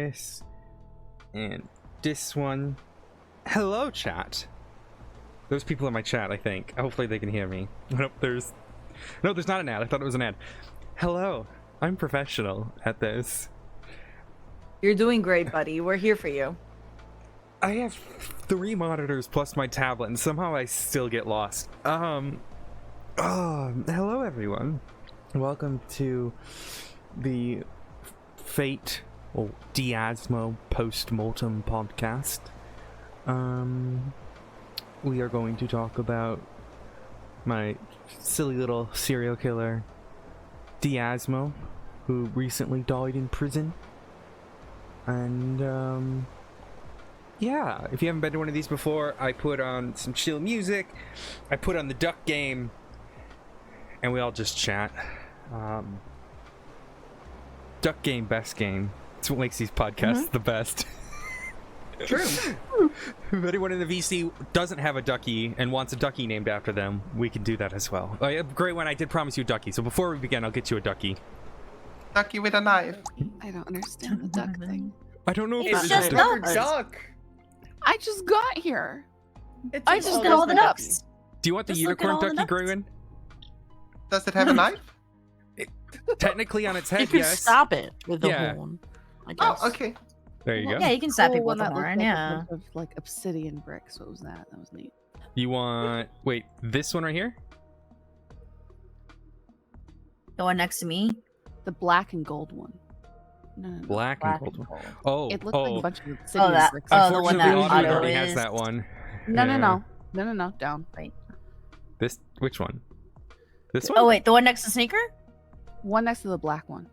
this, and this one. Hello, chat. Those people in my chat, I think. Hopefully they can hear me. Nope, there's not an ad. I thought it was an ad. Hello, I'm professional at this. You're doing great, buddy. We're here for you. I have 3 monitors plus my tablet, and somehow I still get lost. Hello everyone. Welcome to the Fate or Diasmo Post-Mortem podcast. We are going to talk about my silly little serial killer, Diasmo, who recently died in prison. And, yeah, if you haven't been to one of these before, I put on some chill music, I put on the duck game, and we all just chat. Duck game, best game. It's what makes these podcasts the best. True. If anyone in the VC doesn't have a ducky and wants a ducky named after them, we can do that as well. Oh, yeah, great one. I did promise you a ducky, so before we begin, I'll get you a ducky. Ducky with a knife. I don't understand the duck thing. I don't know if It's that's just a duck. a duck. I just got here. It's I just just all got all the the ducks. ducks. Do you want the Just look at unicorn all the ducky, ducks. Graywin? Does it have a knife? Technically on its head, You can yes. stop it with the Yeah. horn, I guess. Oh, okay. There you go. Yeah, you can stop Oh, people one with the that looked horn, like a yeah. bunch of like obsidian bricks. What was that? That was neat. You want... Wait, this one right here? The one next to me. The black and gold one. No. Black and gold. Oh, It looked like a bunch of Oh, obsidian that. bricks. Oh, the one that Unfortunately, Audrey Otto already has is. that one. No, Yeah. no. Down. This... Which one? This one? Oh wait, the one next to Sneaker. One next to the black one.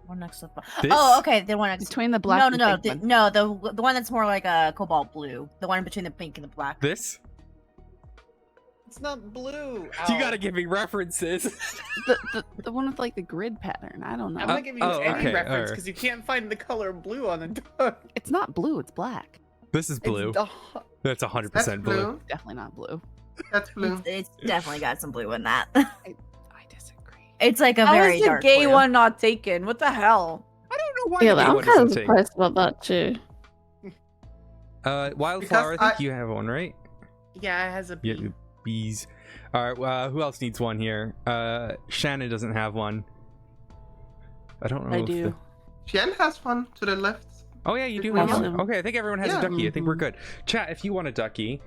One next to. This? Oh, okay, the one next. Between the black. No, and no, pink one. no. The one that's more like a cobalt blue. The one between the pink and the black. This? It's not blue. You gotta give me references. The one with like the grid pattern. I don't know. I'm not giving you oh, any okay, reference alright. because you can't find the color blue on a duck. It's not blue. It's black. This is blue. It's That's 100% That's blue. blue. Definitely not blue. That's blue. It's definitely got some blue in that. I disagree. It's like a How very is the dark gay blue. one not taken? What the hell? I don't know why Yeah, the gay I'm one kind of isn't taken. surprised about that too. Wildflower, I think Because you have one, right? Yeah, it has a Yeah, bee. the bees. Alright, who else needs one here? Shannon doesn't have one. I don't know I if do. the- Jen has one to the left. Oh yeah, you do We have have one. them. Okay, I think everyone has Yeah. a ducky. I think we're Mhm. good. Chat, if you want a ducky,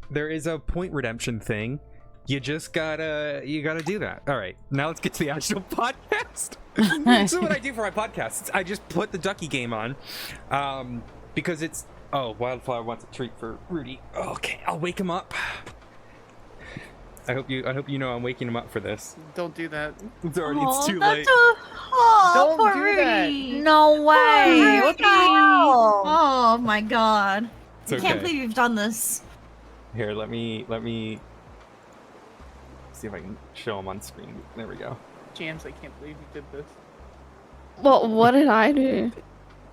there is a point redemption thing. You just gotta do that. Alright, now let's get to the actual podcast. So what I do for my podcast is I just put the ducky game on. Because it's Wildflower wants a treat for Rudy. Okay, I'll wake him up. I hope you know I'm waking him up for this. Don't do that. It's too that's late. Don't poor do that. Rudy. No way. Rudy. What the hell? Oh my god. It's I can't okay. believe you've done this. Here, let me see if I can show him on screen. There we go. Jams, I can't believe you did this. What did I do?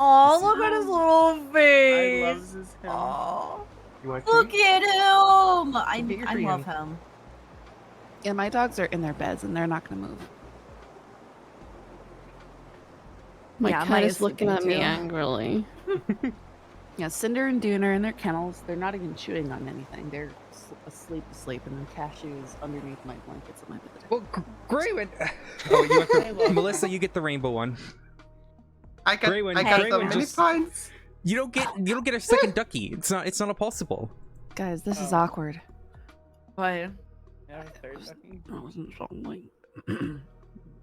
Oh, look at his little I face. love this him. Oh, You want look at him. I Bigger I for you. love him. Yeah, my dogs are in their beds and they're not gonna move. My Yeah, cat Maya's is looking at sleeping me too. angrily. Yeah, Cinder and Dune are in their kennels. They're not even chewing on anything. They're asleep, and then Cashew is underneath my blankets at my bed. Well, Graywin. Oh, you want I the, love Melissa, you get the rainbow one. I got Graywin, I got Graywin so many just- points. You don't get a second ducky. It's not a possible. Guys, this is Oh. awkward. Why? Yeah, third ducky. I wasn't trolling.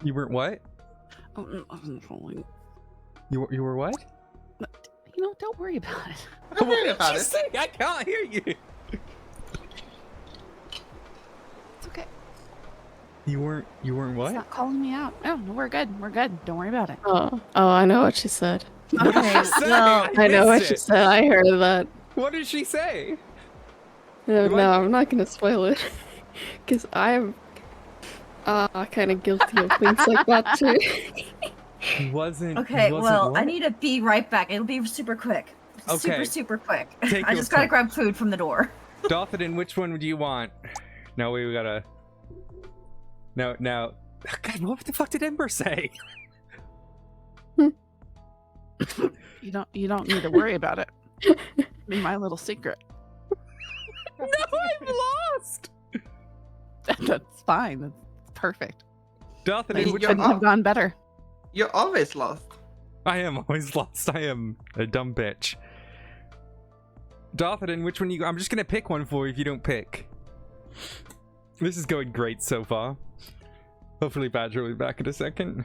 You weren't what? Oh, no, I wasn't trolling. You were what? You know, don't worry about it. Don't worry What about did you it. say? I can't hear you. It's okay. You weren't It's what? not calling me out. No, we're good. We're good. Don't worry about it. Oh, I know what she said. What did she say? well, I know what missed she it. said. I heard that. What did she say? No, Am I- no, I'm not gonna spoil it. Because I'm kind of guilty of things like that too. He wasn't. Okay, he wasn't well, I what? need to be right back. It'll be super quick. Okay. Super quick. Take I your just gotta time. grab food from the door. Dolphin, which one do you want? No, we gotta. No, now. God, what the fuck did Ember say? You don't need to worry about it. Be my little secret. No, I'm lost. That's fine. That's perfect. Dothan, Hey, in which you're Couldn't have gone better. You're always lost. I am always lost. I am a dumb bitch. Dothan, in which one you? I'm just gonna pick one for you if you don't pick. This is going great so far. Hopefully, Badger will be back in a second.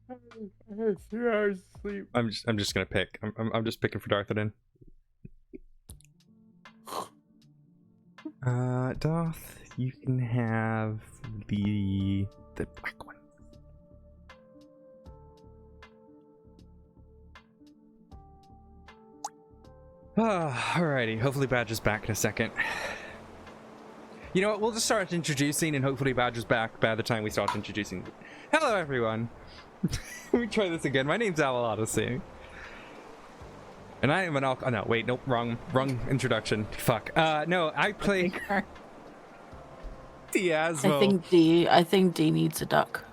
I had 3 hours of sleep. I'm just gonna pick. I'm just picking for Darthaden. Darth, you can have the black one. Alrighty. Hopefully Badger's back in a second. You know what? We'll just start introducing, and hopefully Badger's back by the time we start introducing. Hello, everyone. Let me try this again. My name's Owl Odyssey. And I am an oh no, wait, nope, wrong introduction. Fuck. No, I play Diasmo. I think D needs a duck.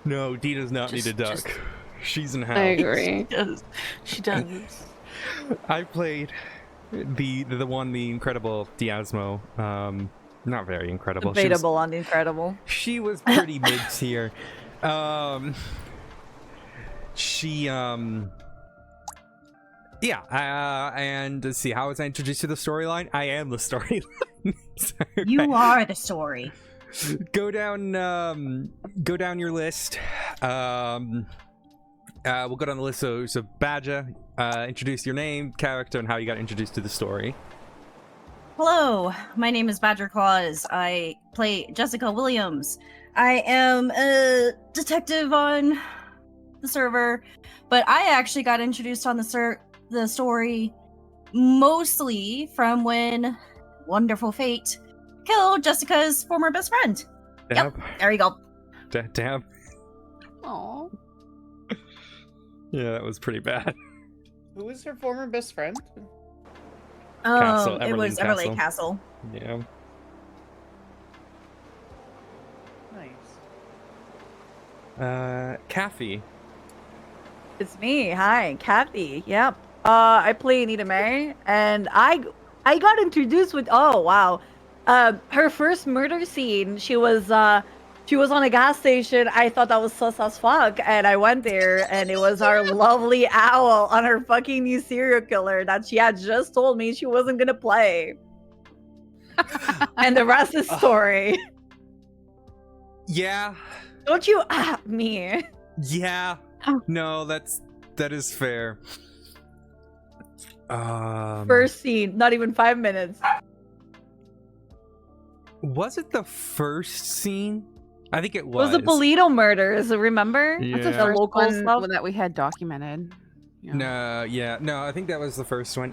No, D does not need a duck. Just- She's in hell. I agree. She does. I played the incredible Diasmo. Not very incredible. Debatable on the incredible. She was pretty mid tier. Yeah, and let's see, how was I introduced to the storyline? I am the storyline. Okay. You are the story. Go down your list. We'll go down the list. So Badger, introduce your name, character, and how you got introduced to the story. Hello, my name is Badger Claus. I play Jessica Williams. I am a detective on the server, but I actually got introduced on the story mostly from when wonderful fate killed Jessica's former best friend. Dab. Yep, there you go. Dab. Aw. Yeah, that was pretty bad. Who was her former best friend? Castle, It Everlane was Everlane Castle. Yeah. Nice. Kathy. It's me. Hi, Kathy. Yep. I play Anita May, and I got introduced with. Oh wow. Her first murder scene. She was on a gas station. I thought that was sus as fuck, and I went there, and it was our lovely Owl on her fucking new serial killer that she had just told me she wasn't gonna play. And the rest is story. Yeah. Don't you me? Yeah. No, that is fair. First scene, not even 5 minutes. Was it the first scene? I think it It was. was the Polito murders, remember? Yeah. That's The a local One stuff. that we had documented. Yeah. No, I think that was the first one.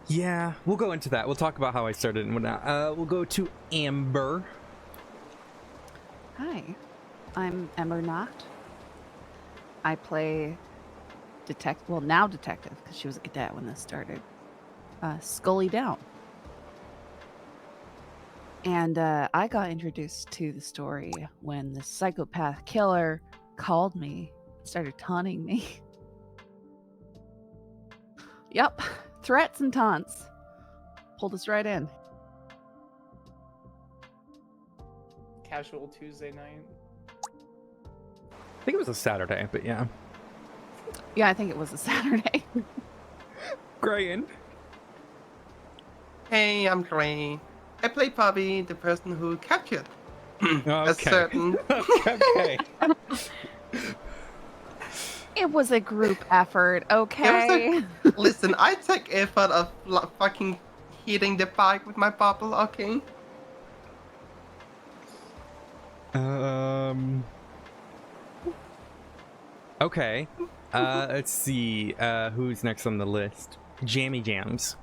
Yeah, we'll go into that. We'll talk about how I started and whatnot. We'll go to Amber. Hi, I'm Ember Knott. I play now detective, because she was a cadet when this started. Scully Down. And I got introduced to the story when the psychopath killer called me, started taunting me. Yep, threats and taunts. Pulled us right in. Casual Tuesday night. I think it was a Saturday, but yeah. Yeah, I think it was a Saturday. Grayan. Hey, I'm Gray. I play Bobby, the person who captured a Okay. certain. Okay. It was a group effort, okay? Listen, I take effort of fucking hitting the bike with my bubble, okay? Okay. Let's see. Who's next on the list? Jammy Jams.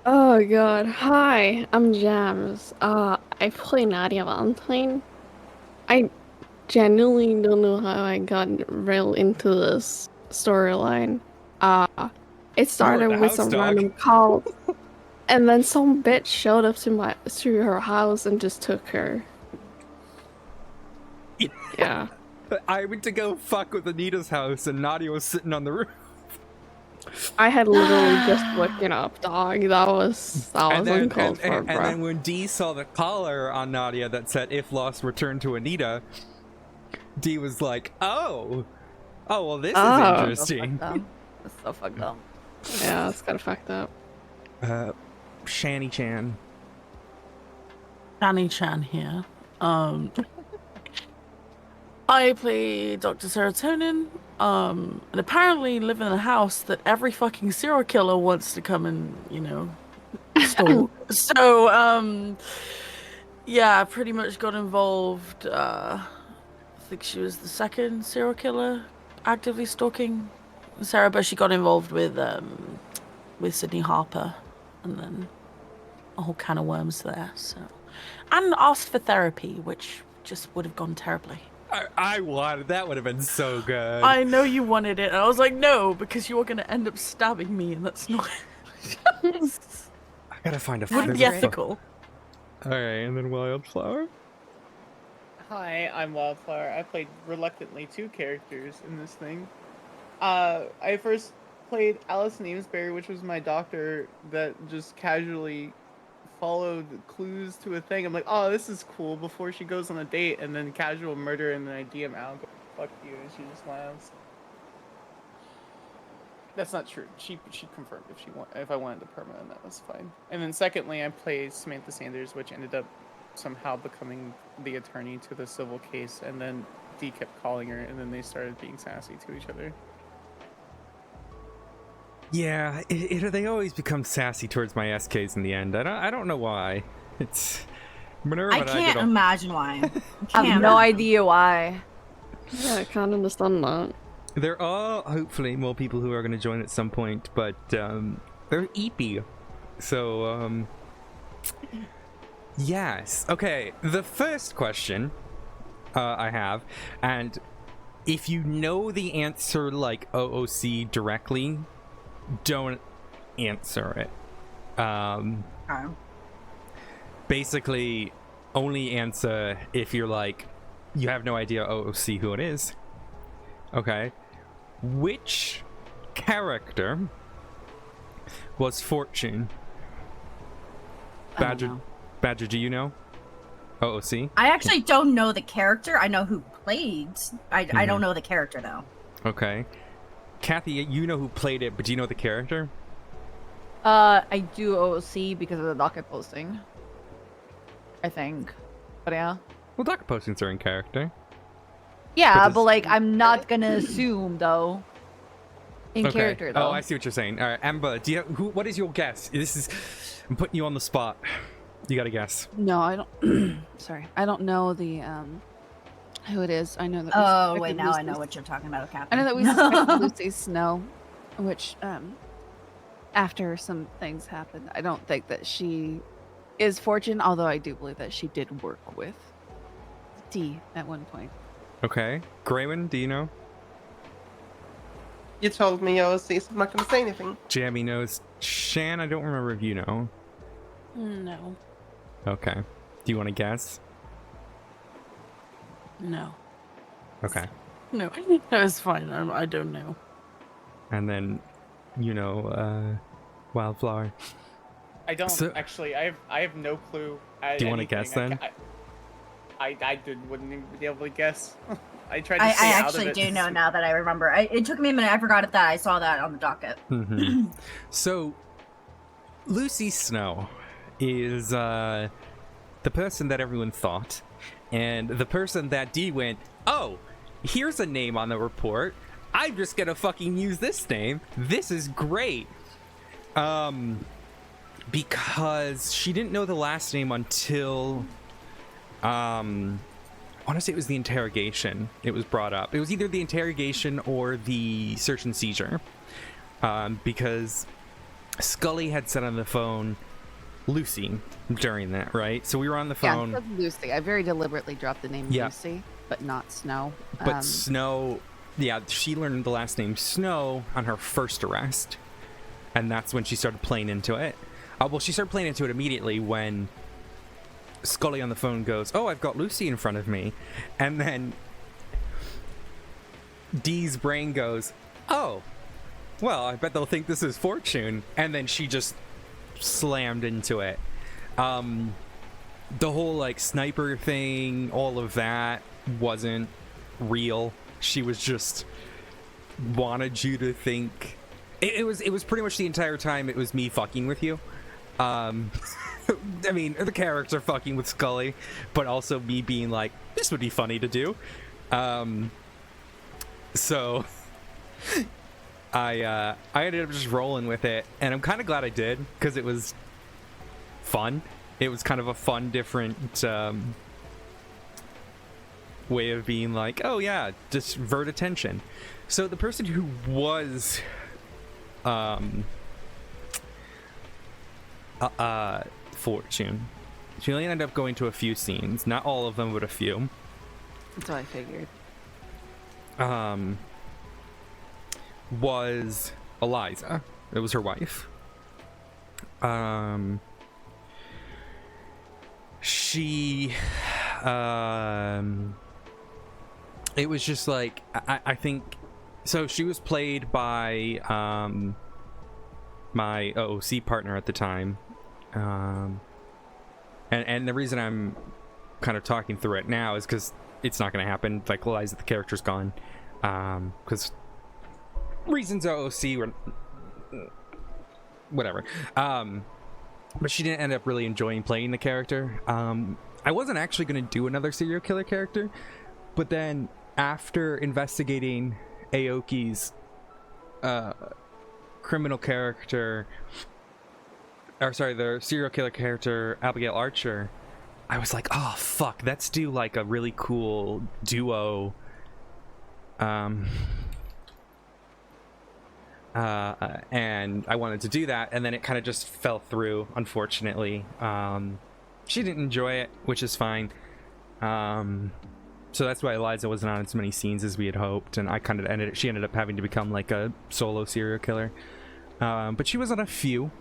Oh god. Hi, I'm Jams. I play Nadia Valentine. I genuinely don't know how I got real into this storyline. It started the with house some dog. random call, and then some bitch showed up to her house and just took her. Yeah. I went to go fuck with Anita's house, and Nadia was sitting on the roof. I had literally just waken up, dog. That was uncalled for, and bro. then when Dee saw the collar on Nadia that said "If lost, return to Anita," Dee was like, "Oh, well, this is interesting." That's so fucked up. Yeah, it's kind of fucked up. Shani Chan. Danny Chan here. I play Dr. Serotonin, and apparently live in a house that every fucking serial killer wants to come and, stalk. So, yeah, I pretty much got involved. I think she was the second serial killer actively stalking Sarah, but she got involved with Sydney Harper, and then a whole can of worms there. So, and asked for therapy, which just would have gone terribly. I wanted that. Would have been so good. I know you wanted it, and I was like, no, because you are going to end up stabbing me, and that's not. I gotta find a. Wouldn't be ethical. All right, and then Wildflower. Hi, I'm Wildflower. I played reluctantly 2 characters in this thing. I first played Allison Amesbury, which was my doctor that just casually followed clues to a thing. I'm like, oh, this is cool, before she goes on a date, and then casual murder, and then I DM Al, go, fuck you, and she just laughs. That's not true. She confirmed if I wanted the permanent, that was fine. And then secondly, I played Samantha Sanders, which ended up somehow becoming the attorney to the civil case, and then Dee kept calling her, and then they started being sassy to each other. Yeah, they always become sassy towards my SKs in the end. I don't know why. It's Minerva. I can't imagine why. I have no idea why. Yeah, I can't understand that. There are hopefully more people who are going to join at some point, but they're EP. So yes. Okay. The first question I have, and if you know the answer like OOC directly, don't answer it. Basically, only answer if you're like, you have no idea OOC who it is. Okay. Which character was Fortune? Badger, do you know? OOC? I actually don't know the character. I know who played. I don't know the character, though. Okay. Kathy, you know who played it, but do you know the character? I do OC because of the docket posting, I think. But yeah. Well, docket postings are in character. Yeah, But but like, I'm not gonna assume though. In Okay. character though. Oh, I see what you're saying. All right, Amber, what is your guess? I'm putting you on the spot. You got to guess. No, I don't. Sorry, I don't know the who it is. I know that. Oh, wait, now I know what you're talking about, Captain. I know that we suspected Lucy Snow, which after some things happened, I don't think that she is Fortune. Although I do believe that she did work with Dee at one point. Okay. Graywin, do you know? You told me OC, so I'm not gonna say anything. Jamie knows. Shan, I don't remember if you know. No. Okay. Do you want to guess? No. Okay. No. No, it's fine. I don't know. And then, Wildflower. I don't So- actually. I have no clue. At Do you wanna anything. guess then? Wouldn't even be able to guess. I tried to I stay out actually of it. do know now that I remember. It took me a minute. I forgot that I saw that on the docket. Mm-hmm. So, Lucy Snow is the person that everyone thought, and the person that Dee went, oh, here's a name on the report. I'm just gonna fucking use this name. This is great. Because she didn't know the last name until, I want to say it was the interrogation. It was brought up. It was either the interrogation or the search and seizure. Because Scully had said on the phone, Lucy, during that, right? So we were on the phone. Yeah, it said Lucy. I very deliberately dropped the name Yeah. Lucy. but not Snow. But Snow, yeah, she learned the last name Snow on her first arrest, and that's when she started playing into it. Well, she started playing into it immediately when Scully on the phone goes, "Oh, I've got Lucy in front of me," and then Dee's brain goes, "Oh, well, I bet they'll think this is Fortune," and then she just slammed into it. The whole like sniper thing, all of that wasn't real. She was just wanted you to think it was pretty much the entire time it was me fucking with you. I mean, the character fucking with Scully, but also me being like, this would be funny to do. So I ended up just rolling with it, and I'm kind of glad I did, because it was fun. It was kind of a fun, different way of being like, oh yeah, divert attention. So the person who was Fortune, she only ended up going to a few scenes, not all of them, but a few. That's what I figured. Was Eliza. It was her wife. She it was just like I think so she was played by my OOC partner at the time, and the reason I'm kind of talking through it now is because it's not going to happen. Like, Eliza, the character's gone, because reasons OOC were whatever. But she didn't end up really enjoying playing the character. I wasn't actually going to do another serial killer character, but then after investigating Aoki's criminal character, or sorry, the serial killer character Abigail Archer, I was like, oh fuck, let's do like a really cool duo. And I wanted to do that, and then it kind of just fell through, unfortunately. She didn't enjoy it, which is fine. So that's why Eliza wasn't on as many scenes as we had hoped, and she ended up having to become like a solo serial killer. But she was on a few.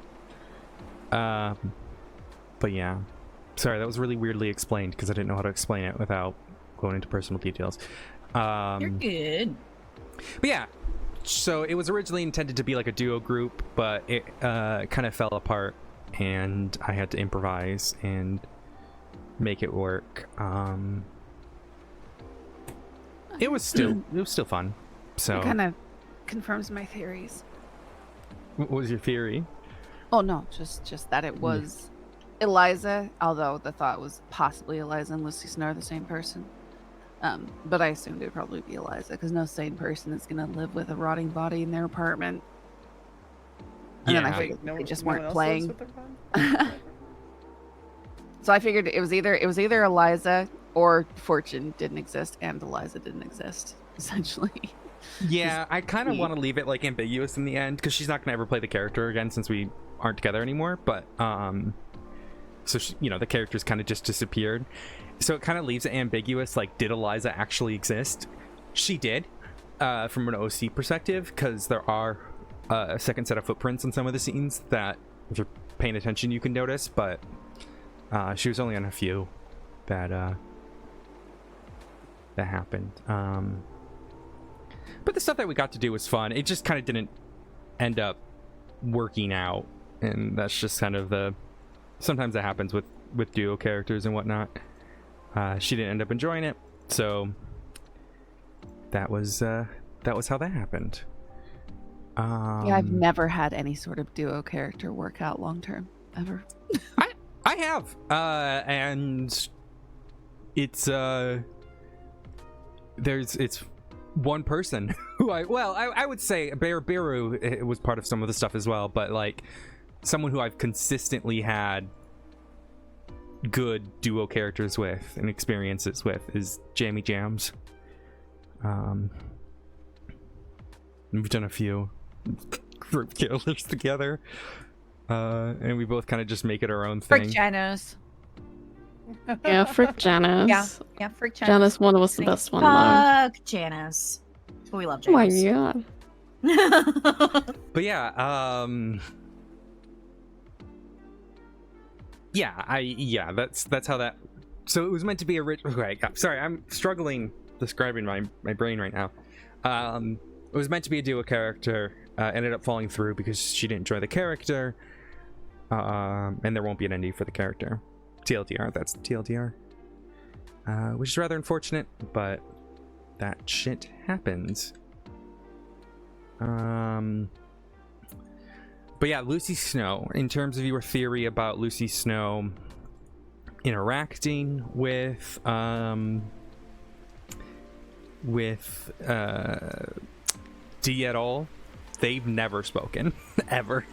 But yeah. Sorry, that was really weirdly explained, because I didn't know how to explain it without going into personal details. You're good. But yeah. So it was originally intended to be like a duo group, but it kind of fell apart, and I had to improvise and make it work. It was still fun. So It kind of confirms my theories. what was your theory? Oh no, just that it was Eliza, although the thought was possibly Eliza and Lucy Snow are the same person. But I assumed it would probably be Eliza, because no sane person is going to live with a rotting body in their apartment. And then I figured they just weren't playing. So I figured it was either Eliza or Fortune didn't exist and Eliza didn't exist, essentially. Yeah, I kind of want to leave it like ambiguous in the end, because she's not going to ever play the character again since we aren't together anymore. But so she, the character's kind of just disappeared. So it kind of leaves it ambiguous, like, did Eliza actually exist? She did, from an OC perspective, because there are a second set of footprints in some of the scenes that, if you're paying attention, you can notice, but she was only on a few that happened. But the stuff that we got to do was fun. It just kind of didn't end up working out, and that's just kind of sometimes that happens with duo characters and whatnot. She didn't end up enjoying it, so that was how that happened. Yeah, I've never had any sort of duo character work out long term ever. I have, and it's one person who I would say Beru it was part of some of the stuff as well, but like someone who I've consistently had good duo characters with and experiences with is Jammy Jams. We've done a few group killers together, and we both kind of just make it our own thing. Frick Janos. Yeah, frick Janice. Yeah, freak Janice. Janice one was the best one though. Fuck Janice. Oh, we love Oh my Janice. god. But yeah, yeah, that's how that. So it was meant to be a rich. Okay, sorry, I'm struggling describing my brain right now. It was meant to be a duo character. Ended up falling through because she didn't enjoy the character. And there won't be an ending for the character. TLDR, that's the TLDR. Which is rather unfortunate, but that shit happens. But yeah, Lucy Snow, in terms of your theory about Lucy Snow interacting with D at all, they've never spoken ever.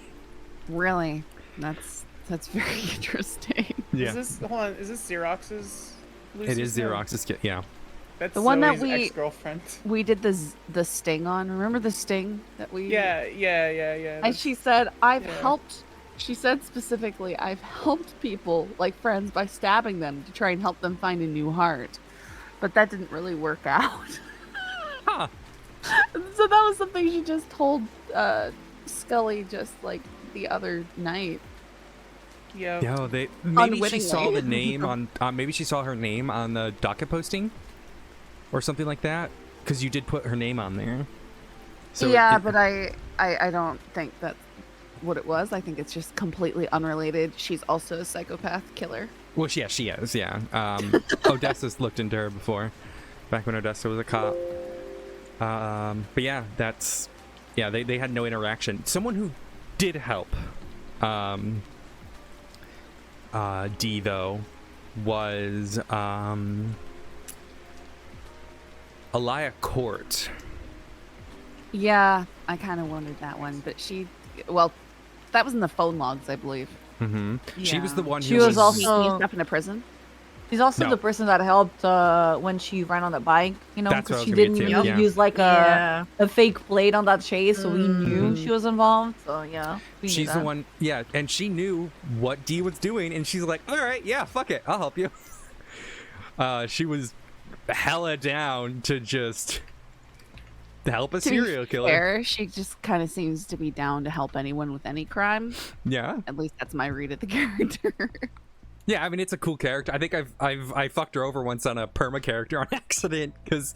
Really? That's very interesting. Yeah, Is this Xerox's? it is Snow? Xerox's kit. Yeah, That's The one that Zoe's we- ex-girlfriend. We did the sting on. Remember the sting that we? Yeah. And she said, "I've Yeah. helped." She said specifically, "I've helped people like friends by stabbing them to try and help them find a new heart," but that didn't really work out. huh? So that was something she just told Scully just like the other night. Yeah. Yo, maybe she saw Unwittingly. the name on. Maybe she saw her name on the docket posting, or something like that. Because you did put her name on there. So yeah, it- but I don't think that's what it was. I think it's just completely unrelated. She's also a psychopath killer. Well, yeah, she is. Yeah. Odessa's looked into her before, back when Odessa was a cop. But yeah, they had no interaction. Someone who did help, D though, was Elia Court. Yeah, I kind of wondered that one, but that was in the phone logs, I believe. Mm-hmm. She was the one She who was also- Sneaking stuff into prison. She's also No. the person that helped when she ran on the bike, you know, That's what I because she was gonna didn't get to, yeah. use like Yeah. a fake blade on that chase, so we knew Mhm. she was involved. So yeah, we knew She's the that. one, yeah, and she knew what D was doing, and she's like, all right, yeah, fuck it, I'll help you. She was hella down to just help a To be serial killer. fair, she just kind of seems to be down to help anyone with any crime. Yeah, At least that's my read of the character. yeah. I mean, it's a cool character. I think I fucked her over once on a perma character on accident because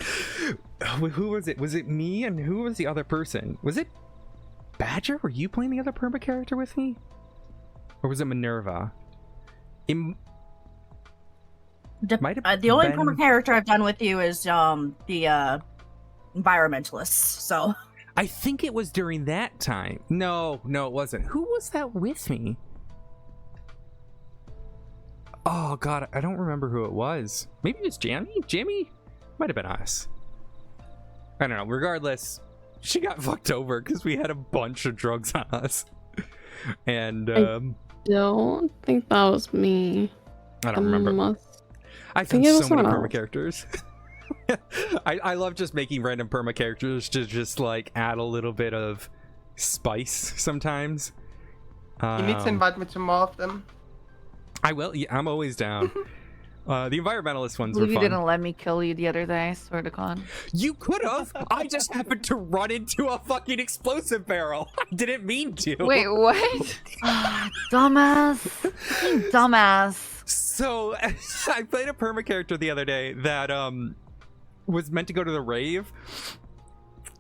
who was it? Was it me and who was the other person? Was it Badger? Were you playing the other perma character with me, or was it Minerva? Might have The only been- perma character I've done with you is the environmentalists. So I think it was during that time. No, it wasn't. Who was that with me? Oh god, I don't remember who it was. Maybe it was Jamie? Jamie? Might have been us. I don't know. Regardless, she got fucked over because we had a bunch of drugs on us. And Don't think that was me. I don't remember. I've done think it was so many someone perma else. characters. I love just making random perma characters to just like add a little bit of spice sometimes. You need to invite me to more of them. I will. Yeah, I'm always down. The environmentalist ones were believe you fun. didn't let me kill you the other day. Swear to God. You could have. I just happened to run into a fucking explosive barrel. I didn't mean to. Wait, what? Dumbass. Fucking dumbass. So I played a perma character the other day that was meant to go to the rave,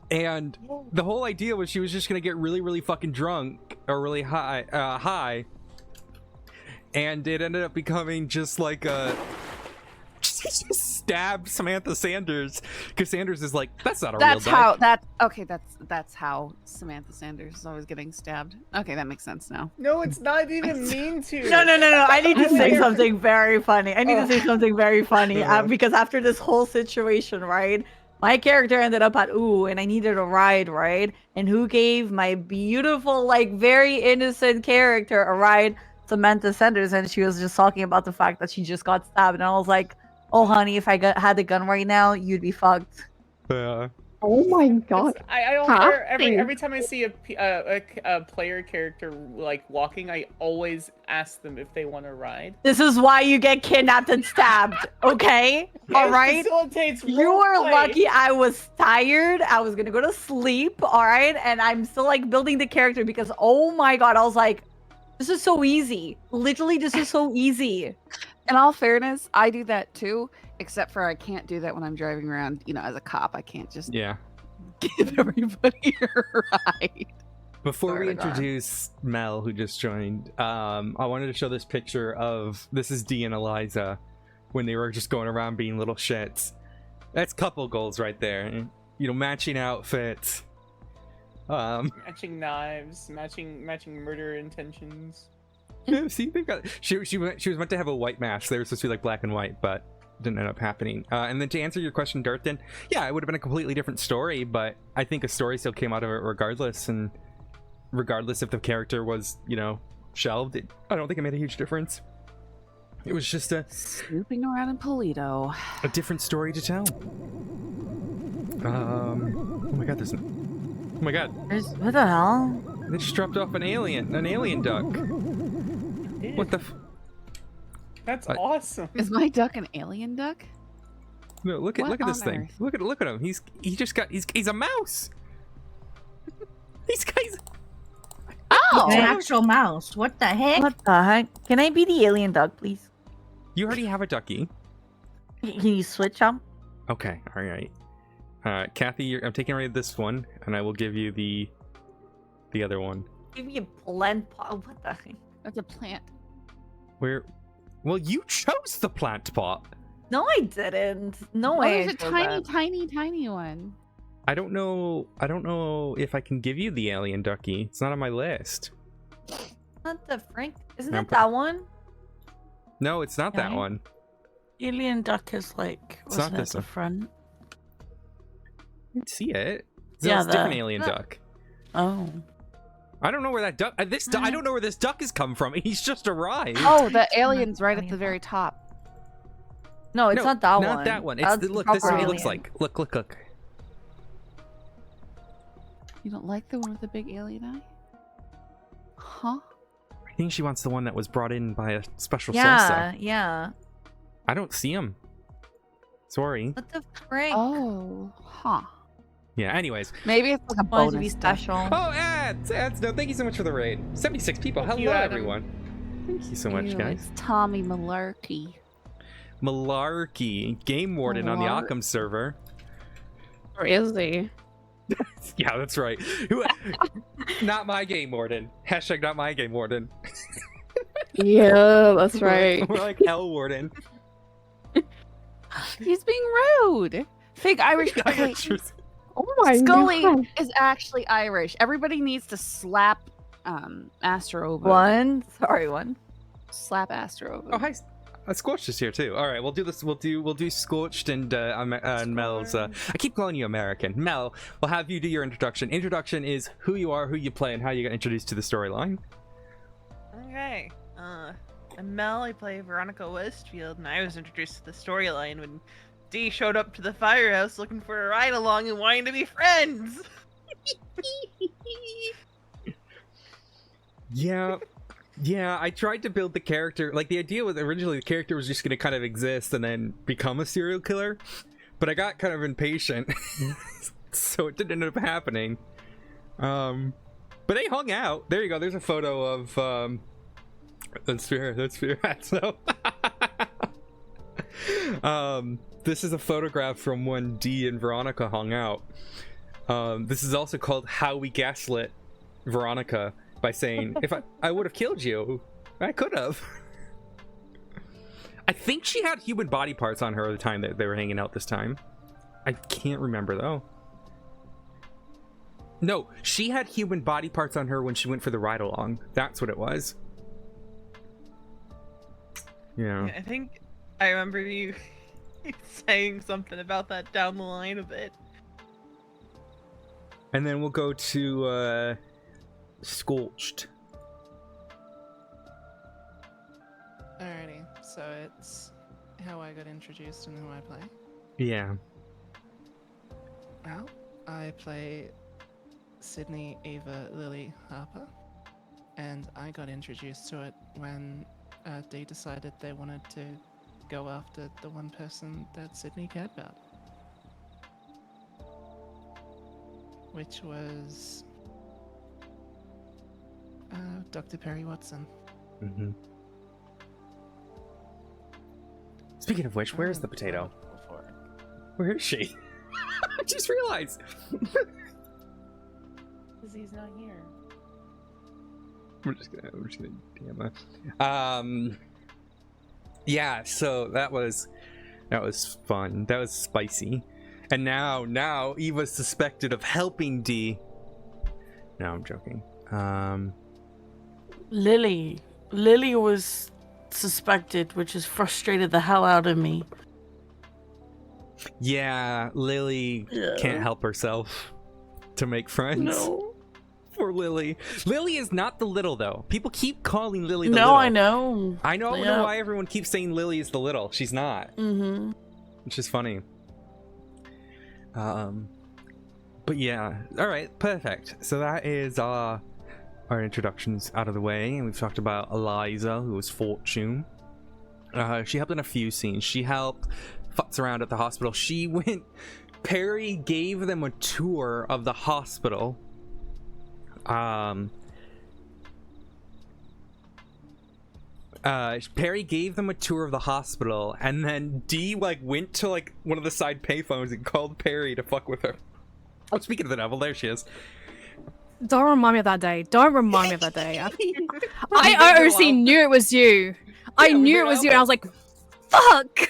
and the whole idea was she was just gonna get really, really fucking drunk or really high, and it ended up becoming just like a. Just stab Samantha Sanders because Sanders is like, that's not a real That's death. that's how Samantha Sanders is always getting stabbed. Okay, that makes sense now. No, it's not even mean to. No. I need to say Weird. something very funny. I need to say something very funny because after this whole situation, right? My character ended up at Ooh, and I needed a ride, right? And who gave my beautiful, like, very innocent character a ride? Samantha Sanders, and she was just talking about the fact that she just got stabbed, and I was like, "Oh, honey, if I had the gun right now, you'd be fucked." Yeah. Oh my god. I don't Huh? care. Every time I see a player character like walking, I always ask them if they want to ride. This is why you get kidnapped and stabbed, okay? All It right? facilitates You are roleplay. lucky I was tired. I was gonna go to sleep, all right? And I'm still like building the character because, oh my god, I was like, this is so easy. Literally, this is so easy. In all fairness, I do that too, except for I can't do that when I'm driving around, as a cop. I can't just Yeah. give everybody a ride. Before Swear we to God. introduce Mel, who just joined, I wanted to show this picture of this is Dee and Eliza when they were just going around being little shits. That's couple goals right there. Matching outfits. Matching knives, matching murder intentions. See, they've got. She was meant to have a white mask. They were supposed to be like black and white, but didn't end up happening. And then to answer your question, Darthin, yeah, it would have been a completely different story, but I think a story still came out of it regardless. And regardless if the character was, shelved, I don't think it made a huge difference. It was just Snooping around in Polito. a different story to tell. Oh my god, oh my god, What the hell? they just dropped off an alien duck. What the That's awesome. Is my duck an alien duck? No, look What at this on thing. earth? Look at him. He's a mouse. He's Oh, an actual mouse. What the heck? What the heck? Can I be the alien duck, please? You already have a ducky. Can you switch them? Okay, all right. Kathy, I'm taking away this one, and I will give you the other one. Give me a plant pot. What the heck? That's a plant. Well, you chose the plant pot. No, I didn't. No Oh, way. there's I a chose tiny, that. tiny, tiny one. I don't know if I can give you the alien ducky. It's not on my list. What the frick? Isn't I'm it that one? No, it's not that Okay. one. Alien duck is like, It's what's not it, this the one. front? I can see it. Yeah, It's a different the- alien duck. Oh. I don't know where that duck. I don't know where this duck has come from. He's just arrived. Oh, the alien's right at the very top. No, it's No, not that one. Not that one. It's That's look. This is what proper he looks alien. like. Look. You don't like the one with the big alien eye? Huh? I think she wants the one that was brought in by a special Yeah, salsa. yeah. I don't see him. Sorry. What the frick? Oh, huh. Yeah. Anyways. Maybe it's like a Wanted to bonus be duck. special. Oh, ads. No, thank you so much for the raid. 76 people. Thank Hello, you, Adam. everyone. Thank you so much, Ew, guys. It's Tommy Malarkey. Malarkey, game warden on the Malar- Occam server. Or is he? Yeah, that's right. Not my game warden. Hashtag not my game warden. Yeah, that's right. We're like L warden. He's being rude. Fake Irish. Okay, Oh my Scully god. is actually Irish. Everybody needs to slap Astro over. One. Sorry, one. Slap Astro over. Oh, hi. Scorched is here too. All right, we'll do this. We'll do Scorched and Mel's. I keep calling you American. Mel, we'll have you do your introduction. Introduction is who you are, who you play, and how you got introduced to the storyline. Okay. I'm Mel. I play Veronica Westfield, and I was introduced to the storyline when Dee showed up to the firehouse looking for a ride along and wanting to be friends. Yeah, I tried to build the character. Like, the idea was originally the character was just going to kind of exist and then become a serial killer. But I got kind of impatient. So it didn't end up happening. But they hung out. There you go. There's a photo of, that's fair. So, this is a photograph from when Dee and Veronica hung out. This is also called How We Gaslit Veronica. By saying, if I would have killed you, I could have. I think she had human body parts on her at the time that they were hanging out this time. I can't remember though. No, she had human body parts on her when she went for the ride along. That's what it was. Yeah. I think I remember you saying something about that down the line a bit. And then we'll go to Scorched. Alrighty, so it's how I got introduced and who I play. Yeah. Well, I play Sydney Ava Lily Harper, and I got introduced to it when they decided they wanted to go after the one person that Sydney cared about, which was Dr. Perry Watson. Mm-hmm. Speaking of which, where's the potato? Where is she? I just realized. Because he's not here. We're just gonna DM her. Yeah, so that was fun. That was spicy. And now Eva's suspected of helping D. No, I'm joking. Lily was suspected, which has frustrated the hell out of me. Yeah, Lily can't help herself to make friends. No. For Lily. Lily is not the little, though. People keep calling Lily the little. No, I know. I don't know why everyone keeps saying Lily is the little. She's not. Mm-hmm. Which is funny. But yeah. Alright, perfect. So that is our introductions out of the way. And we've talked about Eliza, who was Fortune. She helped in a few scenes. She helped futz around at the hospital. Perry gave them a tour of the hospital. Perry gave them a tour of the hospital, and then Dee went to one of the side payphones and called Perry to fuck with her. Oh, speaking of the devil, there she is. Don't remind me of that day. Don't remind me of that day. I honestly knew it was you. I knew it was you, and I was like, fuck!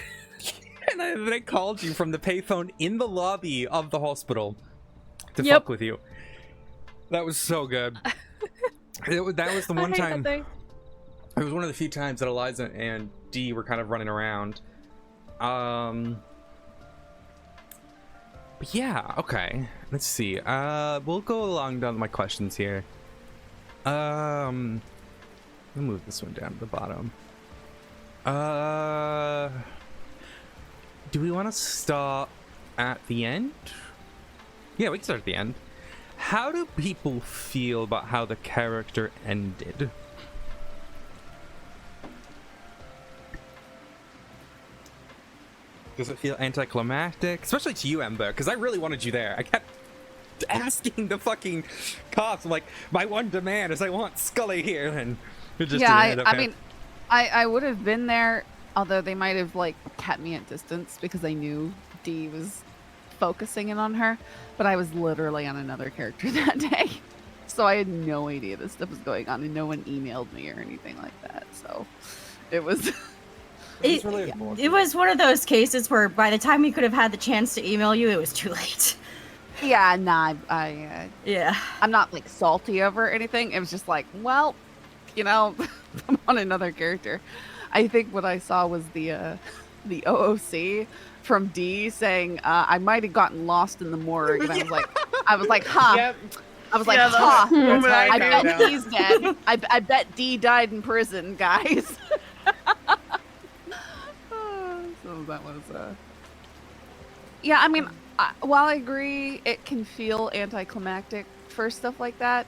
And then I called you from the payphone in the lobby of the hospital to fuck with you. That was so good. That was the one time. It was one of the few times that Eliza and Dee were kind of running around. But yeah, okay. Let's see. We'll go along down my questions here. Let me move this one down to the bottom. Do we want to start at the end? Yeah, we can start at the end. How do people feel about how the character ended? Does it feel anticlimactic? Especially to you, Ember, because I really wanted you there. I kept asking the fucking cops, I'm like, my one demand is I want Scully here, and it just I would have been there, although they might have kept me at distance because I knew Dee was focusing in on her, but I was literally on another character that day, so I had no idea this stuff was going on, and no one emailed me or anything like that. So it was. It was one of those cases where by the time we could have had the chance to email you, it was too late. Yeah, nah, I'm not salty over anything. It was just well, I'm on another character. I think what I saw was the OOC from D saying, I might have gotten lost in the morgue, and I was like, huh. Yep. I was like, huh. I bet he's dead. I bet D died in prison, guys. So that was yeah, I mean, while I agree it can feel anticlimactic for stuff like that,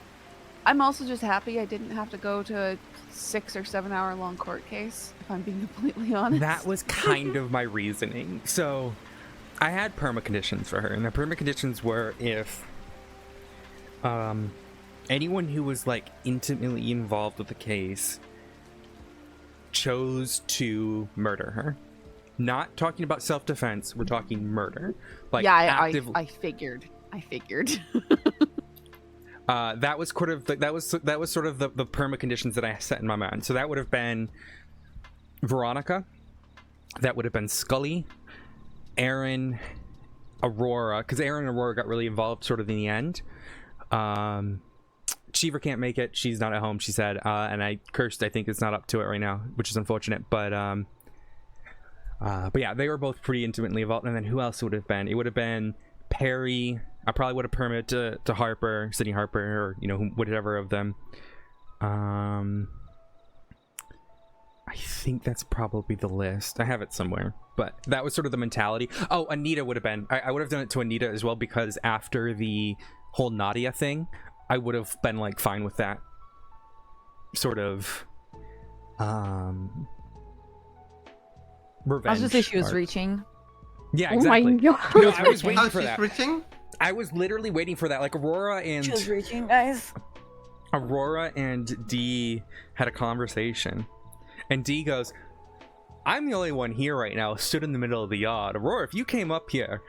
I'm also just happy I didn't have to go to a 6 or 7 hour long court case, if I'm being completely honest. That was kind of my reasoning. So I had perma conditions for her, and the perma conditions were if anyone who was intimately involved with the case chose to murder her. Not talking about self-defense, we're talking murder. I figured. That was sort of the perma conditions that I set in my mind. So that would have been Veronica, that would have been Scully, Aaron, Aurora, because Aaron and Aurora got really involved sort of in the end. Cheever can't make it. She's not at home, she said, and I cursed. I think it's not up to it right now, which is unfortunate. But yeah, they were both pretty intimately involved. And then who else would have been? It would have been Perry. I probably would have permitted to Harper, Sydney Harper, or whatever of them. I think that's probably the list. I have it somewhere, but that was sort of the mentality. Oh, Anita would have been. I would have done it to Anita as well, because after the whole Nadia thing, I would have been like fine with that sort of revenge. I was gonna say she was arc. reaching. Yeah, Oh exactly. my god. No, I was waiting Oh, for she's that. reaching? I was literally waiting for that. Like Aurora and She was reaching, guys. Dee had a conversation, and Dee goes, "I'm the only one here right now, stood in the middle of the yard. Aurora, if you came up here,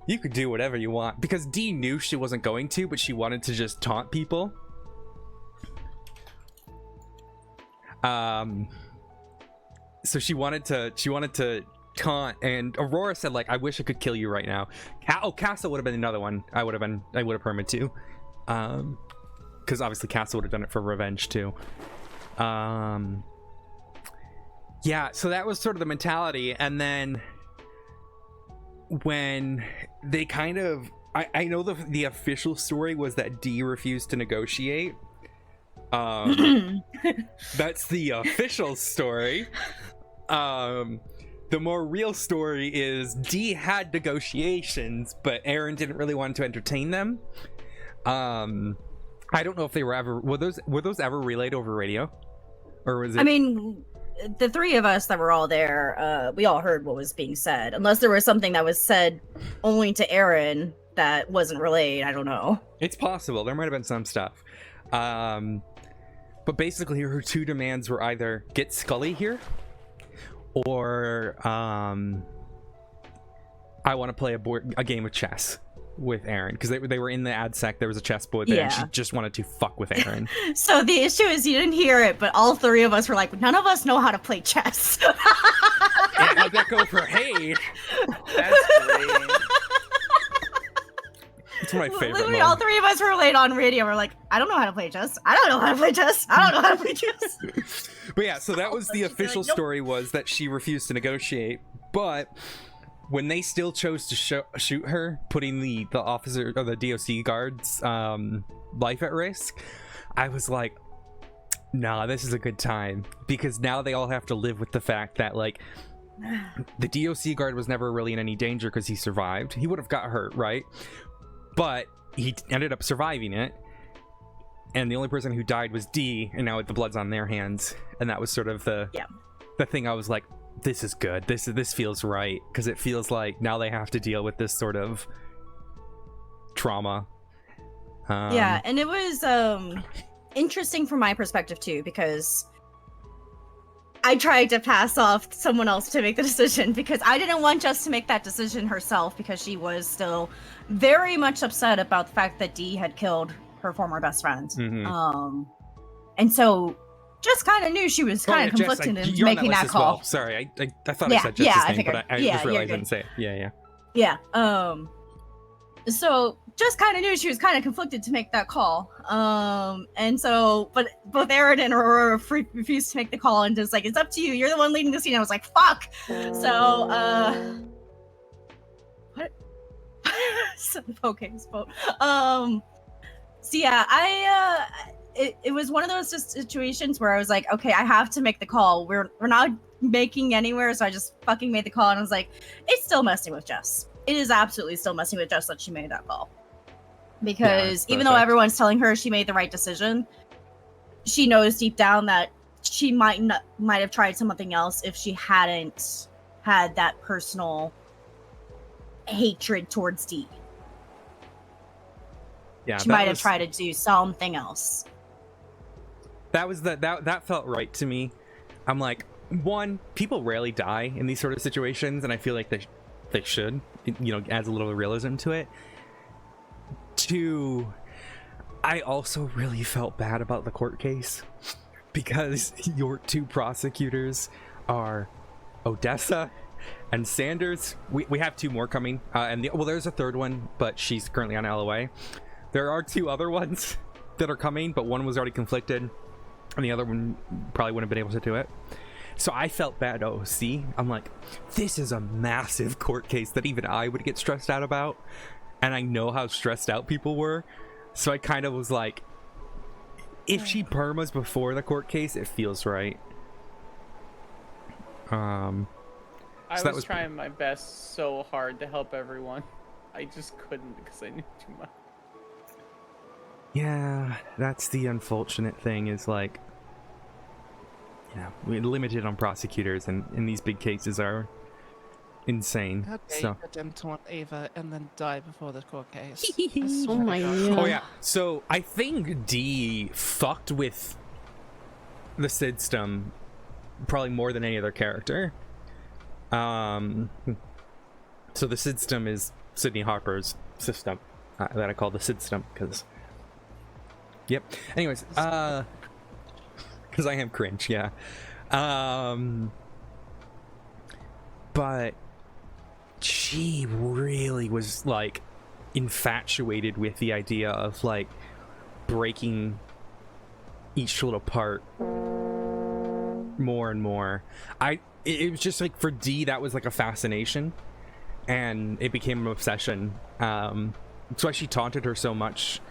you could do whatever you want." Because Dee knew she wasn't going to, but she wanted to just taunt people. So she wanted to taunt, and Aurora said, like, "I wish I could kill you right now." Castle would have been another one. I would have permitted to, because obviously Castle would have done it for revenge too. Yeah, so that was sort of the mentality, and then when they kind of, I know the official story was that Dee refused to negotiate. That's the official story. The more real story is Dee had negotiations, but Aaron didn't really want to entertain them. I don't know if they were those ever relayed over radio, or was it? I mean, the three of us that were all there, we all heard what was being said, unless there was something that was said only to Aaron that wasn't relayed. I don't know. It's possible. There might have been some stuff. But basically her two demands were either get Scully here, or I want to play a game of chess with Aaron, because they were in the ad sec. There was a chessboard there, and she just wanted to fuck with Aaron. So the issue is you didn't hear it, but all three of us were like, none of us know how to play chess. Yeah, how'd that go for Hey? That's great. It's my favorite. Literally, all three of us were laid on radio. We're like, I don't know how to play chess. I don't know how to play chess. I don't know how to play chess. But yeah, so that was the official story, was that she refused to negotiate. But when they still chose to shoot her, putting the officer or the DOC guards' life at risk, I was like, nah, this is a good time, because now they all have to live with the fact that, like, the DOC guard was never really in any danger because he survived. He would have got hurt, right? But he ended up surviving it, and the only person who died was Dee, and now the blood's on their hands. And that was sort of the thing. I was like, this is good. This feels right, because it feels like now they have to deal with this sort of trauma. Yeah, and it was interesting from my perspective too, because I tried to pass off someone else to make the decision, because I didn't want Jess to make that decision herself, because she was still very much upset about the fact that Dee had killed her former best friend. Mm-hmm. And so Jess kind of knew she was kind of conflicted in making that call. Well. Sorry, I thought I said Jess's name, but I just realized I didn't say it. Yeah. So Jess kind of knew she was kind of conflicted to make that call. And so, but both Aaron and Aurora refused to make the call, and just like, it's up to you. You're the one leading the scene. I was like, fuck. So, what? Okay, spoke. So yeah, it was one of those situations where I was like, okay, I have to make the call. We're not making anywhere, so I just fucking made the call, and I was like, it's still messing with Jess. It is absolutely still messing with Jess that she made that call. Because even though everyone's telling her she made the right decision, she knows deep down that she might have tried something else if she hadn't had that personal hatred towards Dee. Yeah, she might have tried to do something else. That was that felt right to me. I'm like, one, people rarely die in these sort of situations, and I feel like they should. It, adds a little realism to it. Two, I also really felt bad about the court case, because your two prosecutors are Odessa and Sanders. We have two more coming, and there's a third one, but she's currently on LOA. There are two other ones that are coming, but one was already conflicted, and the other one probably wouldn't have been able to do it. So I felt bad. I'm like, this is a massive court case that even I would get stressed out about, and I know how stressed out people were. So I kind of was like, if she permas before the court case, it feels right. I that was was- trying my best so hard to help everyone. I just couldn't because I knew too much. Yeah, that's the unfortunate thing is like, we're limited on prosecutors, and in these big cases are insane. How dare So. you attempt to want Ava and then die before the court case? Oh my god. Oh yeah. So I think D fucked with the system probably more than any other character. So the system is Sydney Harper's system that I call the system because. Yep. Anyways, because I am cringe, yeah. But she really was like infatuated with the idea of like breaking each little part more and more. It was just like for D that was like a fascination, and it became an obsession. That's why she taunted her so much.